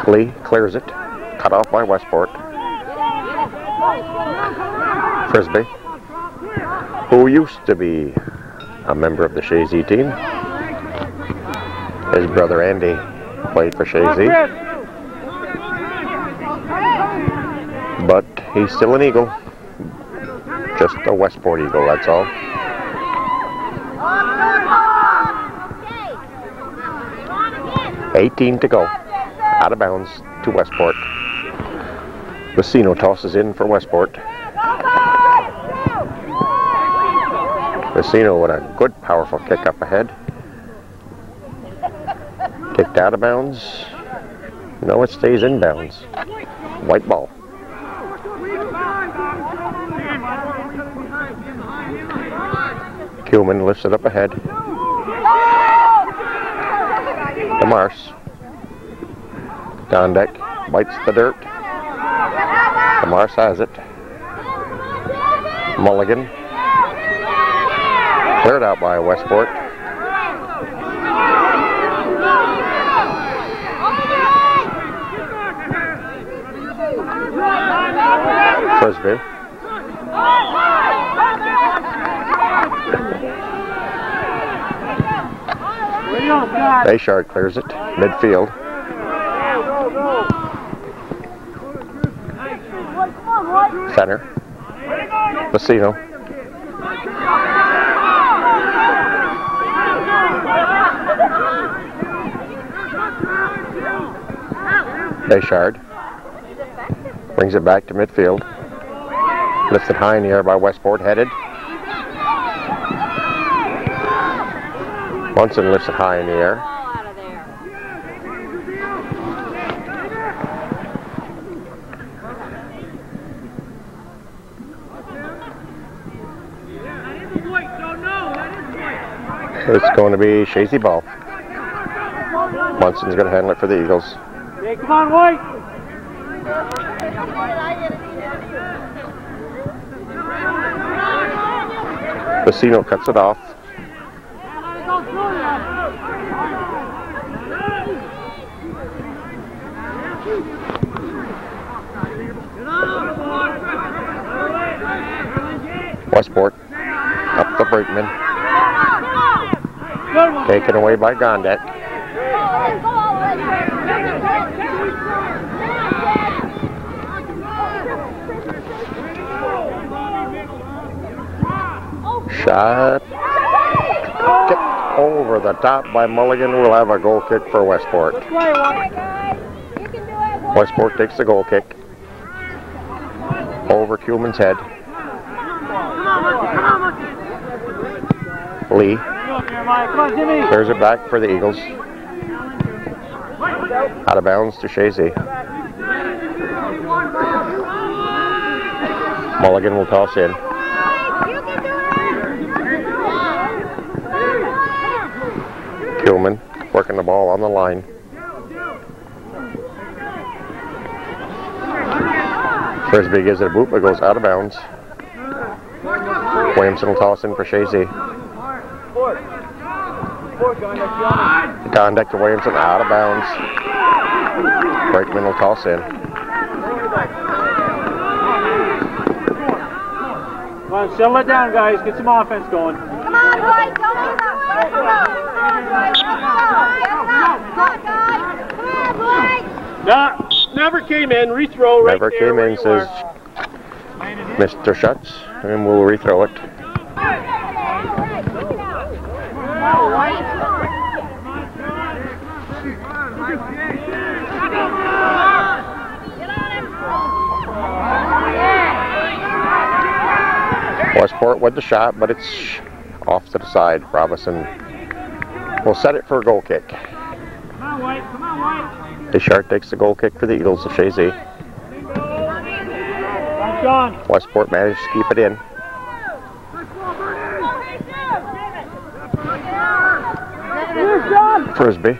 Lee clears it. Cut off by Westport. Frisbee, who used to be a member of the Chazy team. His brother Andy played for Chazy. But he's still an Eagle. Just a Westport Eagle, that's all. $18 to go. Out of bounds to Westport. Vecino tosses in for Westport. Vecino with a good, powerful kick up ahead. Kicked out of bounds. No, it stays in bounds. White ball. Kuhlman lifts it up ahead. DeMars. Down deck. Bites the dirt. DeMars has it. Mulligan. Cleared out by Westport. Frisbee. Bayshard clears it. Midfield. Center. Vecino. Bayshard. Brings it back to midfield. Lifted high in the air by Westport, headed. Munson lifts it high in the air. It's going to be Chazy ball. Munson's going to handle it for the Eagles. Okay, come on, White. Vecino cuts it off. Westport up the brakeman. Taken away by Gondek. Shot. Kicked over the top by Mulligan. We'll have a goal kick for Westport. Westport takes the goal kick. Over Kuhlman's head. Lee. Clears it back for the Eagles. Out of bounds to Chazy. Mulligan will toss in. Kuhlman working the ball on the line. Frisbee gives it a boot, but goes out of bounds. Williamson will toss in for Chazy. Gondek to Williamson, out of bounds. Brakeman will toss in. Come on, settle it down, guys. Get some offense going. Come on, White. Don't give up. Come on, White. Come on, White. Never came in. Rethrow right Never there. came in, says Mr. Schutz, and we'll rethrow it. Westport with the shot, but it's off to the side. Robinson will set it for a goal kick. Come on, White. Come on, White. Deschart takes the goal kick for the Eagles of Chazy. Westport managed to keep it in. Frisbee.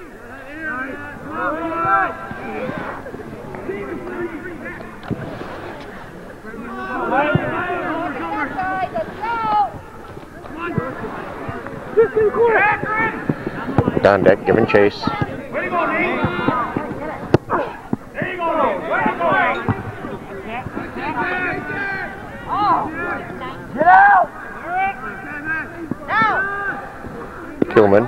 Gondek giving chase. Get out! Kuhlman.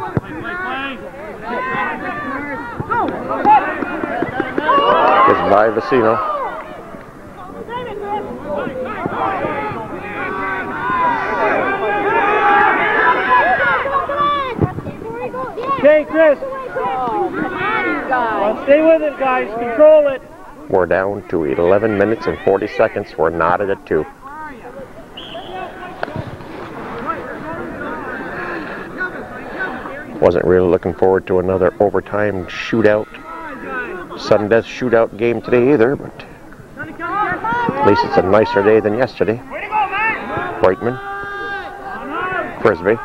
Gets by Vecino. Okay, Chris. Stay with it, guys. Control it. We're down to 11 minutes and 40 seconds. We're knotted at 2. Wasn't really looking forward to another overtime shootout, sudden death shootout game today either, but at least it's a nicer day than yesterday. Brightman. Frisbee.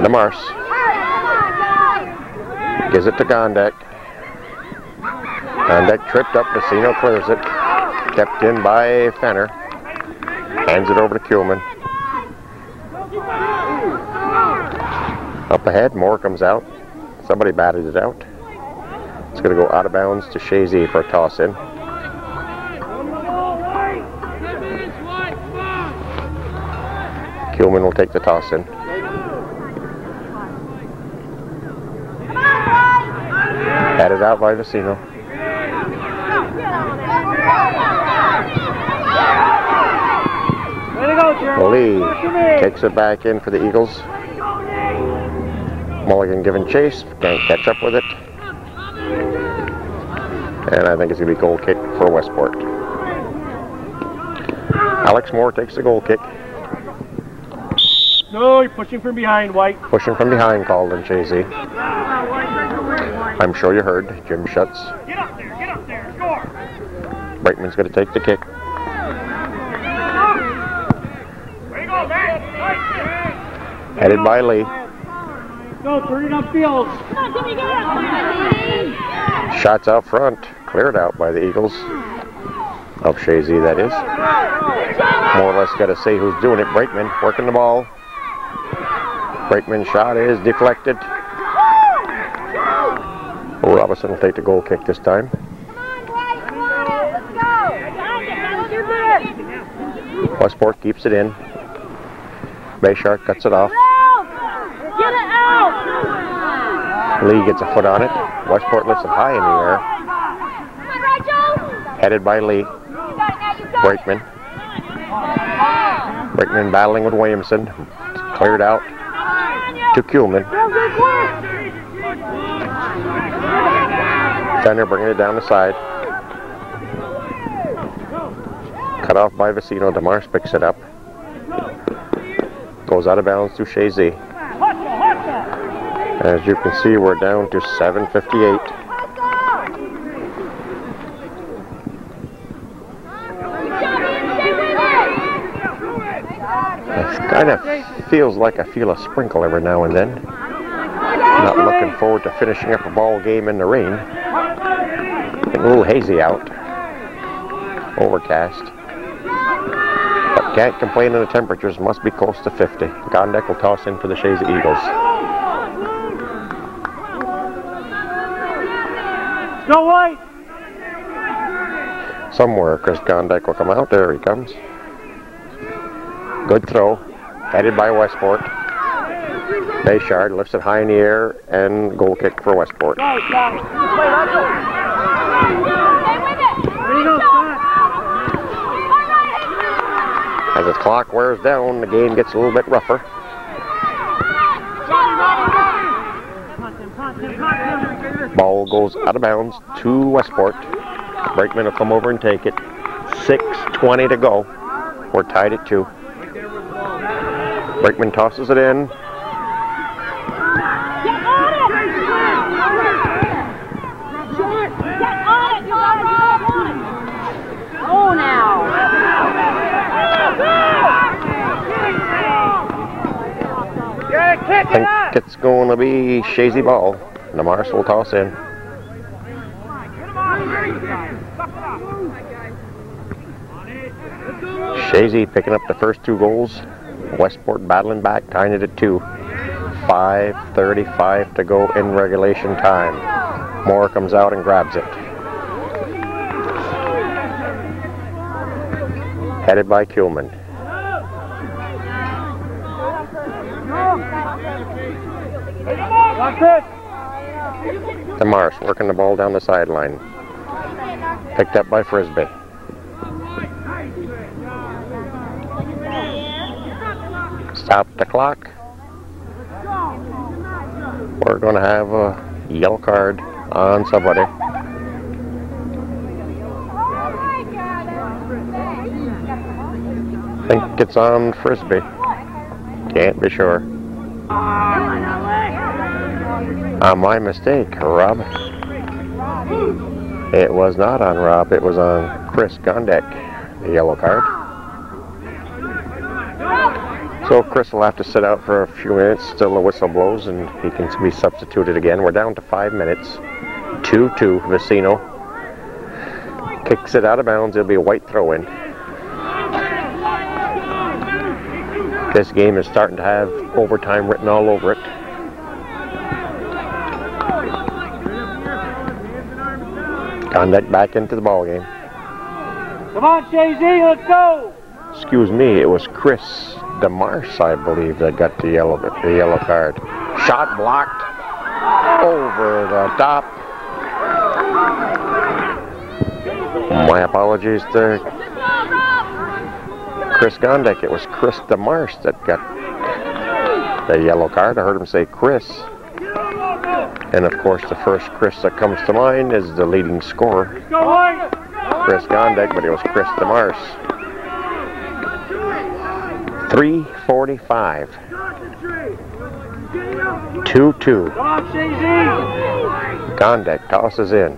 Demars gives it to Gondek. Gondek tripped up. Vecino clears it. Kept in by Fenner. Hands it over to Kuhlman. Up ahead, Moore comes out. Somebody batted it out. It's going to go out of bounds to Chazy for a toss-in. Kuhlman will take the toss in. Headed out by Vecino. Lee takes it back in for the Eagles. Mulligan giving chase, can't catch up with it. And I think it's going to be goal kick for Westport. Alex Moore takes the goal kick. No, you're pushing from behind, White. Pushing from behind called in Chazy. I'm sure you heard. Jim Schutz. Get up there, score. Brakeman's going to take the kick. Way to go, man. Headed by Lee. Go, turn it upfield. Shots out front. Cleared out by the Eagles. Of Chazy, that is. More or less got to say who's doing it. Brakeman working the ball. Brakeman's shot is deflected. Robinson will take the goal kick this time. Westport keeps it in. Bayshard cuts it off. Get it out! Lee gets a foot on it. Westport lifts it high in the air. Headed by Lee. Brakeman. Brakeman battling with Williamson. Cleared out to Kuhlman. Center bringing it down the side. Cut off by Vecino. DeMars picks it up. Goes out of bounds to Chazy. As you can see, we're down to 7:58. It kind of feels like I feel a sprinkle every now and then. Not looking forward to finishing up a ball game in the rain. A little hazy out. Overcast. But can't complain on the temperatures. Must be close to 50. Gondek will toss in for the Chazy Eagles. Go, White. Somewhere Chris Gondek will come out. There he comes. Good throw. Headed by Westport. Bayshard lifts it high in the air and goal kick for Westport. There you go, Scott. As the clock wears down, the game gets a little bit rougher. Ball goes out of bounds to Westport. Brakeman will come over and take it. 6:20 to go. We're tied at 2. Brakeman tosses it in. Oh, now. I think it's going to be Chazy ball. DeMars will toss in. Chazy picking up the first 2 goals. Westport battling back, tying it at 2. 5:35 to go in regulation time. Moore comes out and grabs it. Headed by Kuhlman. DeMars working the ball down the sideline. Picked up by Frisbee. Stop the clock. We're going to have a yellow card on somebody. I think it's on Frisbee. Can't be sure. My mistake, Rob. It was not on Rob, it was on Chris Gondek, the yellow card. So Chris will have to sit out for a few minutes till the whistle blows and he can be substituted again. We're down to 5 minutes. 2-2. Vecino kicks it out of bounds. It'll be a White throw in. This game is starting to have overtime written all over it. Gondek back into the ball game. Come on, Chazy, let's go. Excuse me, it was Chris DeMarce, I believe, that got the yellow card. Shot blocked over the top. My apologies to Chris Gondek. It was Chris DeMarce that got the yellow card. I heard him say Chris. And of course, the first Chris that comes to mind is the leading scorer, Chris Gondek, but it was Chris DeMarce. 3:45. 2-2. Gondek tosses in.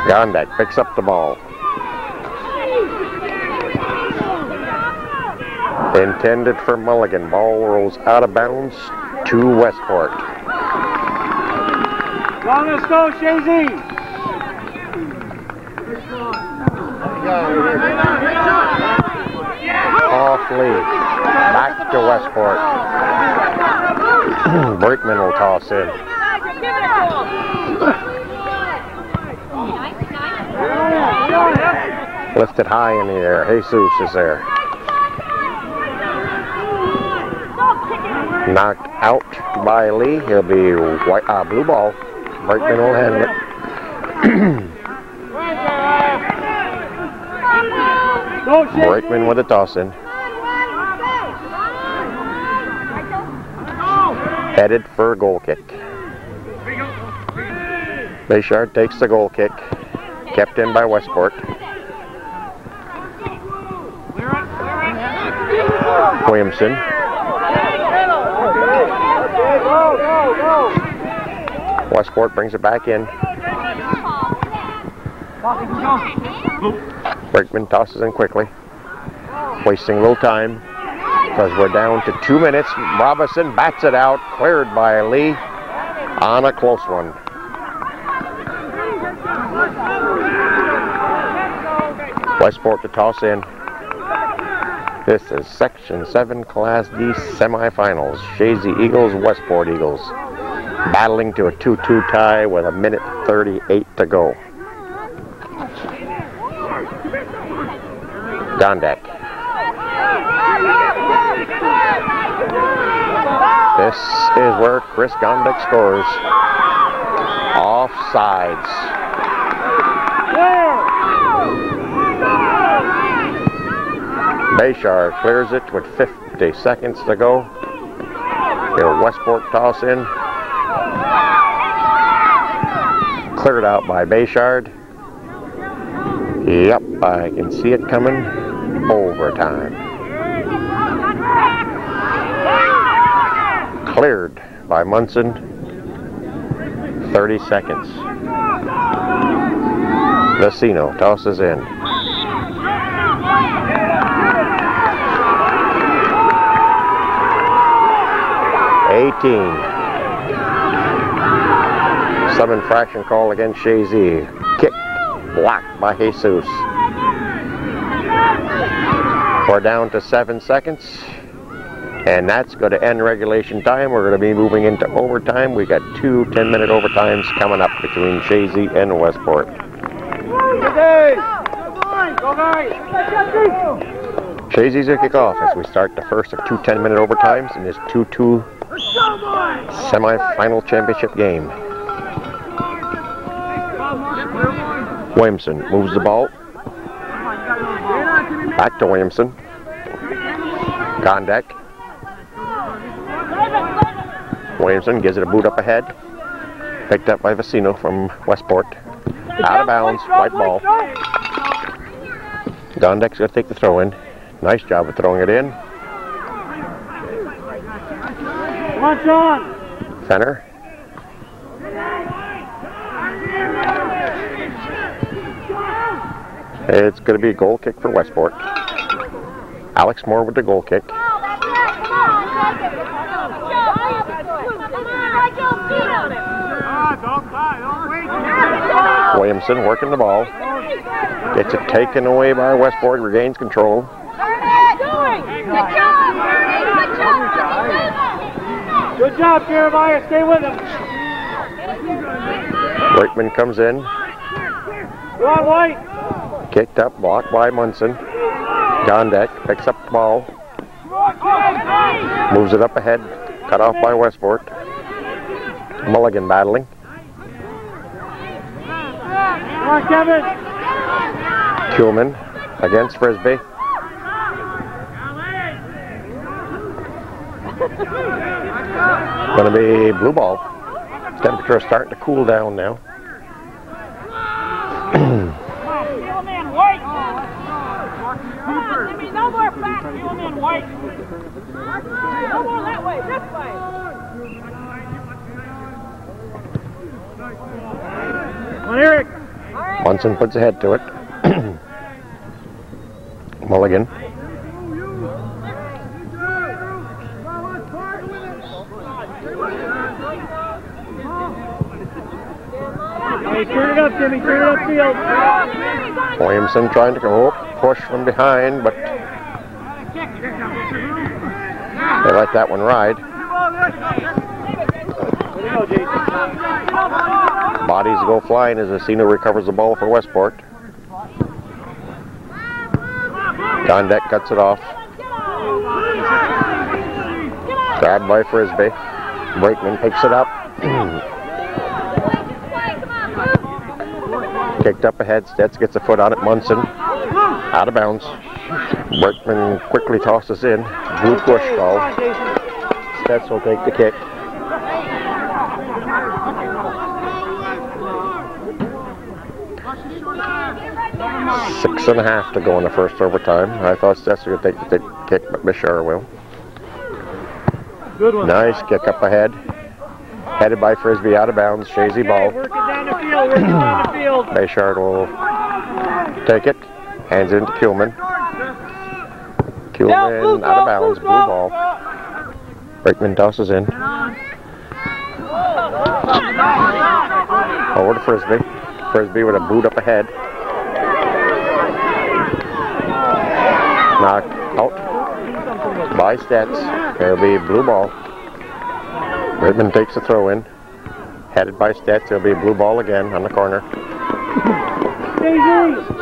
Gondek picks up the ball. Intended for Mulligan. Ball rolls out of bounds to Westport. Long, let's go, Chazy. Off lead. Back to Westport. Brakeman will toss in. Lifted high in the air. Jesus is there. Knocked out by Lee. He'll be blue ball. Brakeman will handle it. Brakeman with a toss in. Headed for a goal kick. Bayshard takes the goal kick. Kept in by Westport. Williamson. Westport brings it back in. Brakeman tosses in quickly. Wasting a little time because we're down to 2 minutes. Robinson bats it out. Cleared by Lee on a close one. Westport to toss in. This is Section 7 Class D semifinals. Chazy Eagles, Westport Eagles. Battling to a 2-2 tie with 1:38 to go. Gondek. This is where Chris Gondek scores. Offsides. Bayshard clears it with 50 seconds to go. He'll Westport toss in. Cleared out by Bayshard. Yep, I can see it coming. Overtime. Cleared by Munson. 30 seconds. Vecino tosses in. Some infraction call against Chazy. Kick blocked by Jesus. We're down to 7 seconds. And that's going to end regulation time. We're going to be moving into overtime. We got 2 10-minute overtimes coming up between Chazy and Westport. Chazy's going to kick off as we start the first of 2 10-minute overtimes in this 2-2 semi-final championship game. Williamson moves the ball. Back to Williamson. Gondek. Williamson gives it a boot up ahead. Picked up by Vecino from Westport. Out of bounds, white ball. Gondek's going to take the throw in. Nice job of throwing it in. Come on, Sean. Center. It's going to be a goal kick for Westport. Alex Moore with the goal kick. Williamson working the ball. Gets it taken away by Westport. Regains control. Good job, Jeremiah. Stay with him. Brakeman comes in. Go on, White. Kicked up, blocked by Munson. Gondek picks up the ball, moves it up ahead, cut off by Westport. Mulligan battling. Come on, Kevin. Kuhlman against Frisbee. Going to be blue ball. Temperature is starting to cool down now. No more back, Kuhlman, white. No more that way, this way. Come on, Eric. Munson puts a head to it. Mulligan. Hey, turn it up, Jimmy. Turn it upfield. Williamson trying to go push from behind, but they let that one ride. Bodies go flying as Acino recovers the ball for Westport. Gondek cuts it off. Grabbed by Frisbee. Brakeman picks it up. Kicked up ahead. Stetz gets a foot on it. Munson out of bounds. Brakeman quickly tosses in. Blue push call. Stetz will take the kick. Six and a half to go in the first overtime. I thought Stetz would take the kick, but Bishar will. Good one. Nice kick up ahead. Headed by Frisbee out of bounds. Chazy ball. Work it down the field. Work it down the field. Bayshard will take it. Hands it into Kuhlman. Kuhlman out of bounds. Blue ball. Brakeman tosses in. Over to Frisbee. Frisbee with a boot up ahead. Knocked out by Stetz. There'll be blue ball. Brakeman takes a throw in. Headed by Stetz. There'll be blue ball again on the corner.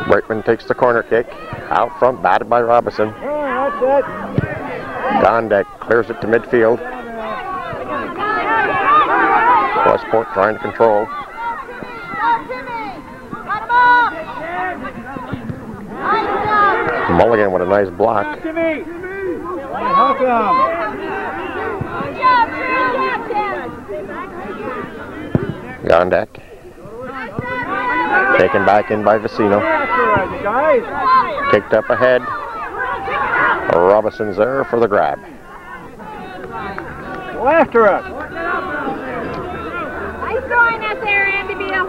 Brakeman takes the corner kick. Out front, batted by Robinson. Gondek clears it to midfield. Westport trying to control. Mulligan with a nice block. Gondek. Taken back in by Vicino. Kicked up ahead. Robinson's there for the grab. Go after us. Nice throwing that there, Andy Beal.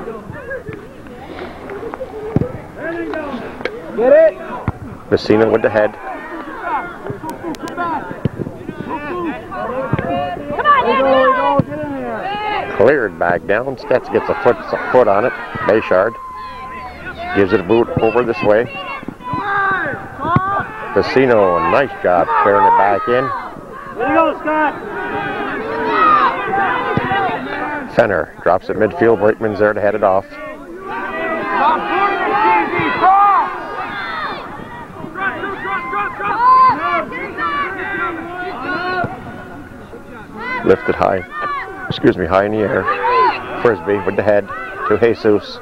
Get it. Vicino with the head. Come on, Get in there. Cleared back down. Stetz gets a foot on it. Bayshard gives it a boot over this way. Vicino, nice job clearing it back in. There you go, Scott. Fenner drops it midfield. Brakeman's there to head it off. Lifted high. Excuse me, high in the air. Frisbee with the head to Jesus.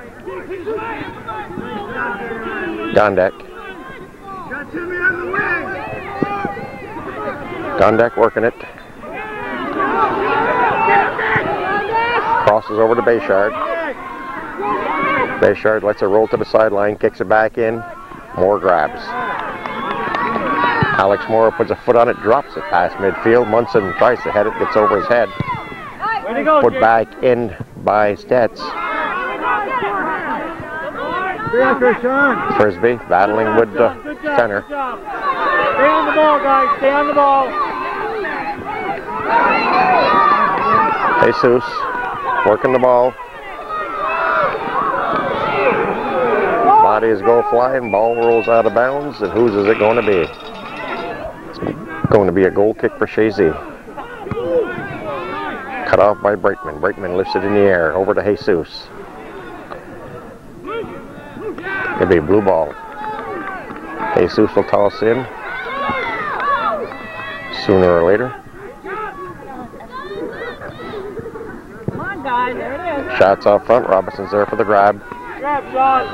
Gondek. Gondek working it. Crosses over to Bayshard. Bayshard lets it roll to the sideline, kicks it back in. More grabs. Alex Moore puts a foot on it, drops it past midfield. Munson tries to head it, gets over his head. Put back in by Stetz. Frisbee battling with the center. Stay on the ball, guys. Stay on the ball. Jesus working the ball. Bodies go flying, ball rolls out of bounds, and whose is it going to be? It's going to be a goal kick for Chazy. Cut off by Brakeman. Brakeman lifts it in the air over to Jesus. It'll be blue ball. Jesus will toss in sooner or later. Come on, guys, there it is. Shots off front. Robinson's there for the grab. Grab, Sean.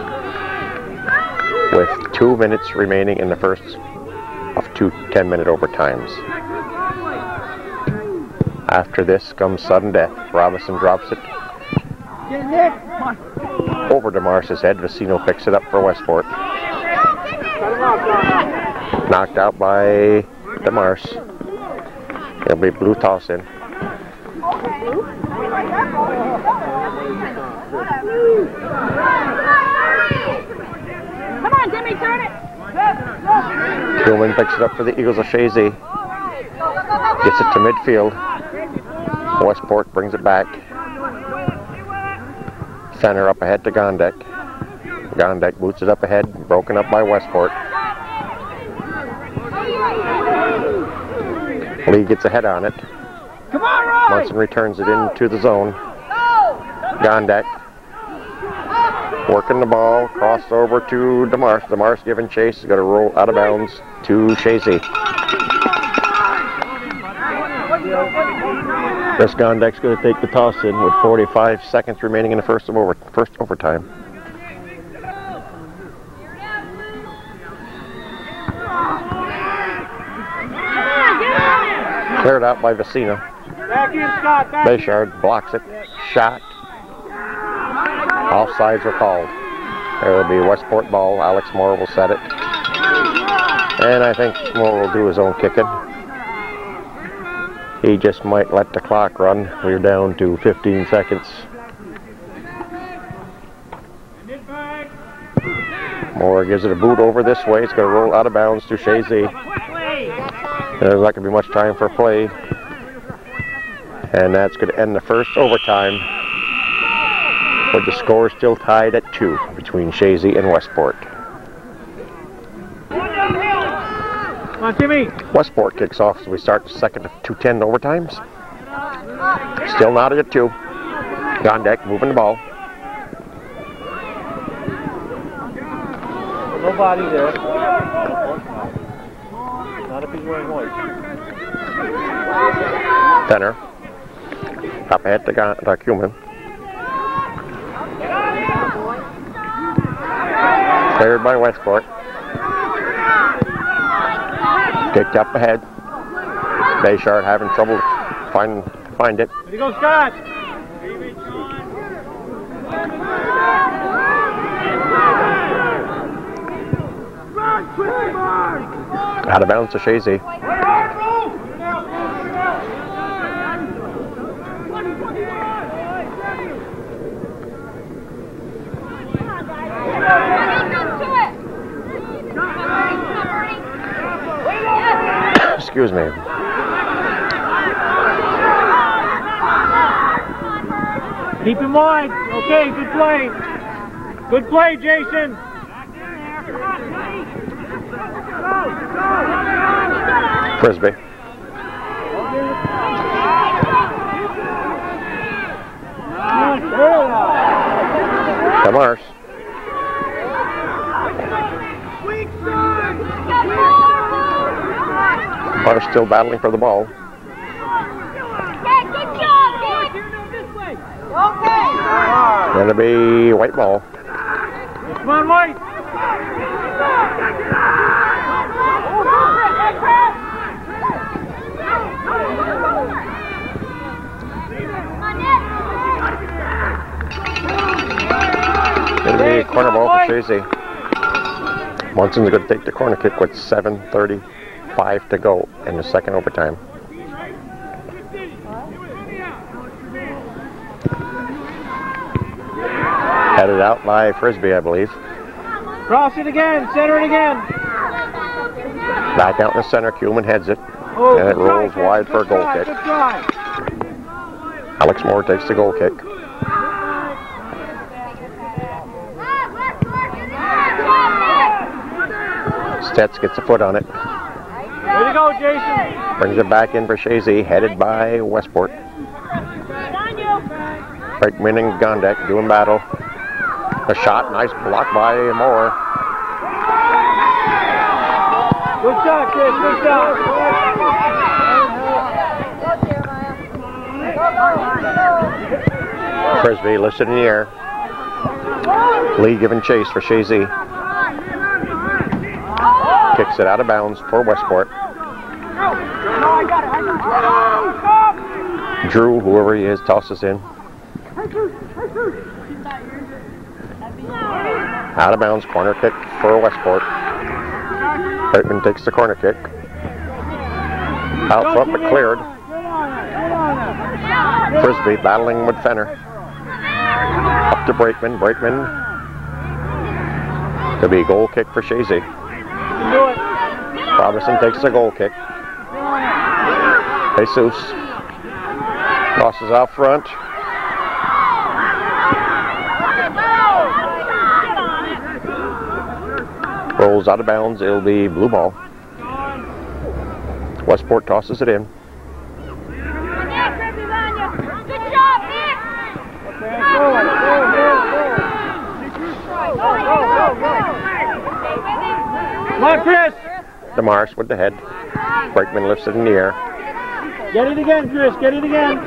With 2 minutes remaining in the first of 2 10-minute overtimes. After this comes sudden death. Robinson drops it over DeMars's head. Vicino picks it up for Westport. Knocked out by DeMars. It'll be blue toss in. Come on, Jimmy, turn it. Kuhlman picks it up for the Eagles of Chazy. Gets it to midfield. Westport brings it back. Center up ahead to Gondek. Gondek boots it up ahead, broken up by Westport. Lee gets ahead on it. Come on, Roy! Munson returns it into the zone. Gondek working the ball, crossed over to DeMars. DeMars giving chase. He's got to roll out of bounds to Chazy. Chris Gondek's going to take the toss in with 45 seconds remaining in the first overtime. Cleared out by Vicino. Back in, Scott. Back Bayshard blocks it. Shot. Offsides were called. There will be Westport ball. Alex Moore will set it. And I think Moore will do his own kicking. He just might let the clock run. We're down to 15 seconds. Moore gives it a boot over this way. It's going to roll out of bounds to Chazy. There's not going to be much time for play. And that's going to end the first overtime. But the score is still tied at 2 between Chazy and Westport. Come on, Timmy. Westport kicks off as we start the second of 2 10 overtimes. Still knotted at 2. Gondek moving the ball. Nobody there. Not if he's wearing white. Center. Up ahead to Kuhlman. Cleared by Westport. Kicked up ahead. Bayshard having trouble find it. There you go, Scott. Out of bounds to Chazy. Excuse me. Keep in mind. Okay, good play. Good play, Jason. Frisbee. DeMars. DeMars still battling for the ball. Gonna be white ball. Come on, White. Gonna be corner ball for Chazy. Munson's going to take the corner kick with 7:35 to go in the second overtime. Headed out by Frisbee, I believe. Cross it again. Center it again. Back out in the center. Kuhlman heads it. Oh, And it rolls wide for a goal kick. Good try. Alex Moore takes the goal kick. Stetz gets a foot on it. Way to go, Jason. Brings it back in for Chazy, headed by Westport. Brakeman and Gondek doing battle. A shot, nice block by Moore. Good shot, Chris. Good shot. Frisbee lifted in the air. Lee giving chase for Chazy. Kicks it out of bounds for Westport. Drew, whoever he is, tosses in. Out of bounds, corner kick for Westport. Bateman takes the corner kick. Out front but cleared. Frisbee battling with Fenner. Up to Brakeman. Brakeman. Could be a goal kick for Chazy. Robinson takes the goal kick. Jesus crosses out front. Rolls out of bounds. It'll be blue ball. Westport tosses it in. Come on, Chris. DeMars with the head. Brakeman lifts it in the air. Get it again, Chris. Get it again.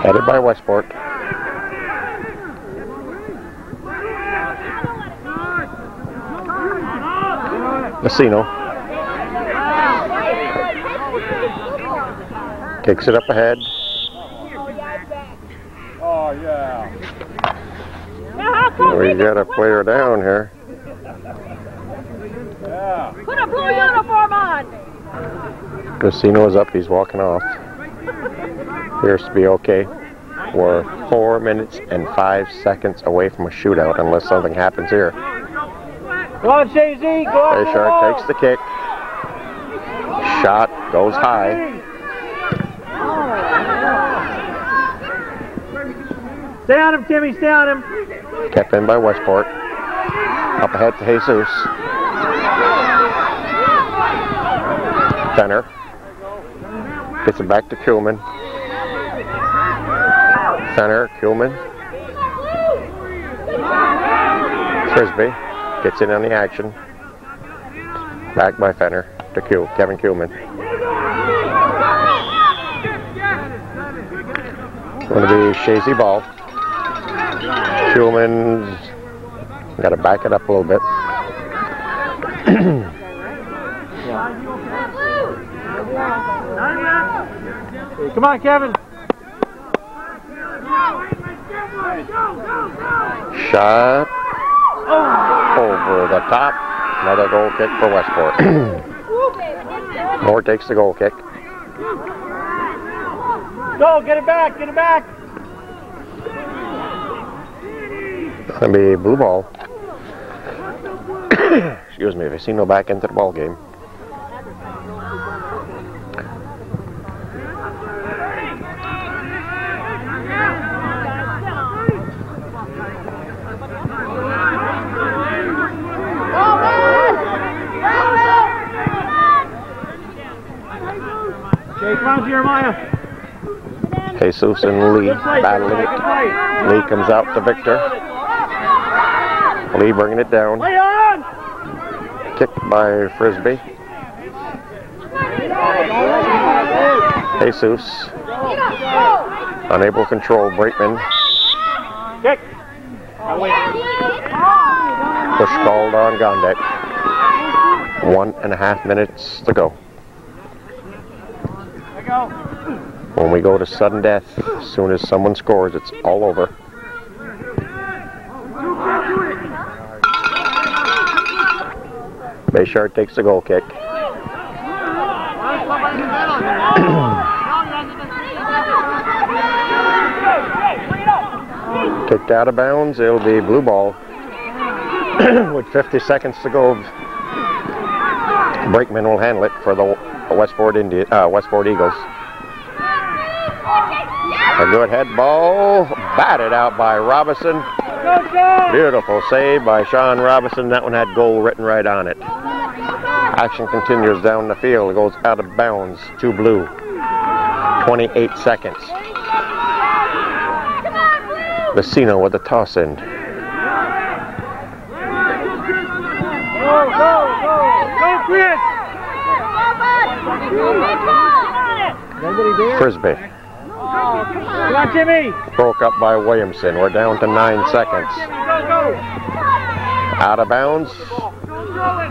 Headed by Westport. Messino kicks it up ahead. Oh, yeah. We got a player down here. Yeah. Put a blue uniform on. Messino is up. He's walking off. Appears to be okay. We're 4 minutes and 5 seconds away from a shootout unless something happens here. Go on, Chazy. Go on. Bayshard takes the kick. Shot goes high. Stay on him, Timmy. Stay on him. Kept in by Westport. Up ahead to Jesus. Fenner. Gets it back to Kuhlman. Fenner, Kuhlman. Frisbee gets in on the action. Back by Fenner to Kevin Kuhlman. Going to be Chazy ball. Kuhlman's got to back it up a little bit. Come on, Kevin. Shot over the top. Another goal kick for Westport. Moore takes the goal kick. Go, get it back, get it back. Gonna be blue ball. Excuse me, Vecino back into the ball game. Okay, come on, Jeremiah. Jesus and Lee battling. Lee comes out to Victor. Lee bringing it down. Lay on! Kicked by Frisbee. Jesus unable to control Brakeman. Kick. Push called on Gondek. 1.5 minutes to go. When we go to sudden death, as soon as someone scores, it's all over. Bayshard takes the goal kick. Kicked out of bounds. It'll be blue ball. With 50 seconds to go, Brakeman will handle it for the Westport Eagles. A good head ball, batted out by Robinson. Beautiful save by Sean Robinson. That one had goal written right on it. Action continues down the field. It goes out of bounds to blue. 28 seconds. Vecino with the toss in. Go, Chris! Frisbee. Come on, Jimmy! Broke up by Williamson. We're down to 9 seconds. Go! Out of bounds.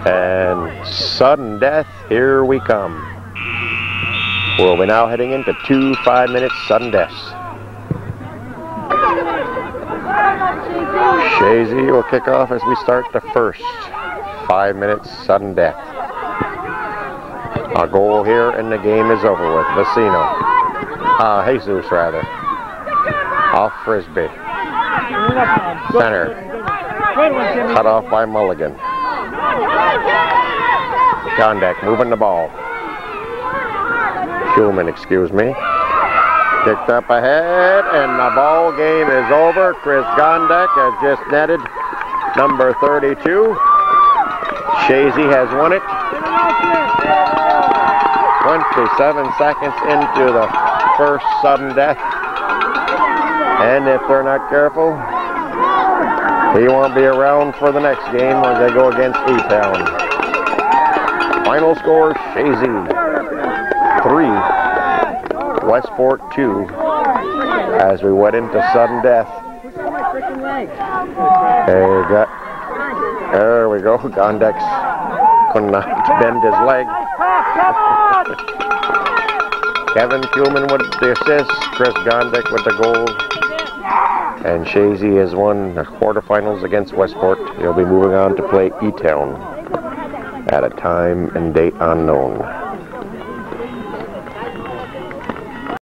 And sudden death, here we come. We'll be now heading into 2 5-minute sudden deaths. Chazy will kick off as we start the first 5-minute sudden death. Our goal here and the game is over with. Vecino. Jesus rather. Off Frisbee. Center. Cut off by Mulligan. Gondek moving the ball. Kuhlman, excuse me. Kicked up ahead, and the ball game is over. Chris Gondek has just netted number 32. Chazy has won it. 27 seconds into the first sudden death. And if they're not careful, he won't be around for the next game when they go against E-Town. Final score, Chazy 3, Westport 2, as we went into sudden death. There we go, Gondek could not bend his leg. Kevin Kuhlman with the assist, Chris Gondek with the goal. And Chazy has won the quarterfinals against Westport. He'll be moving on to play E-Town at a time and date unknown.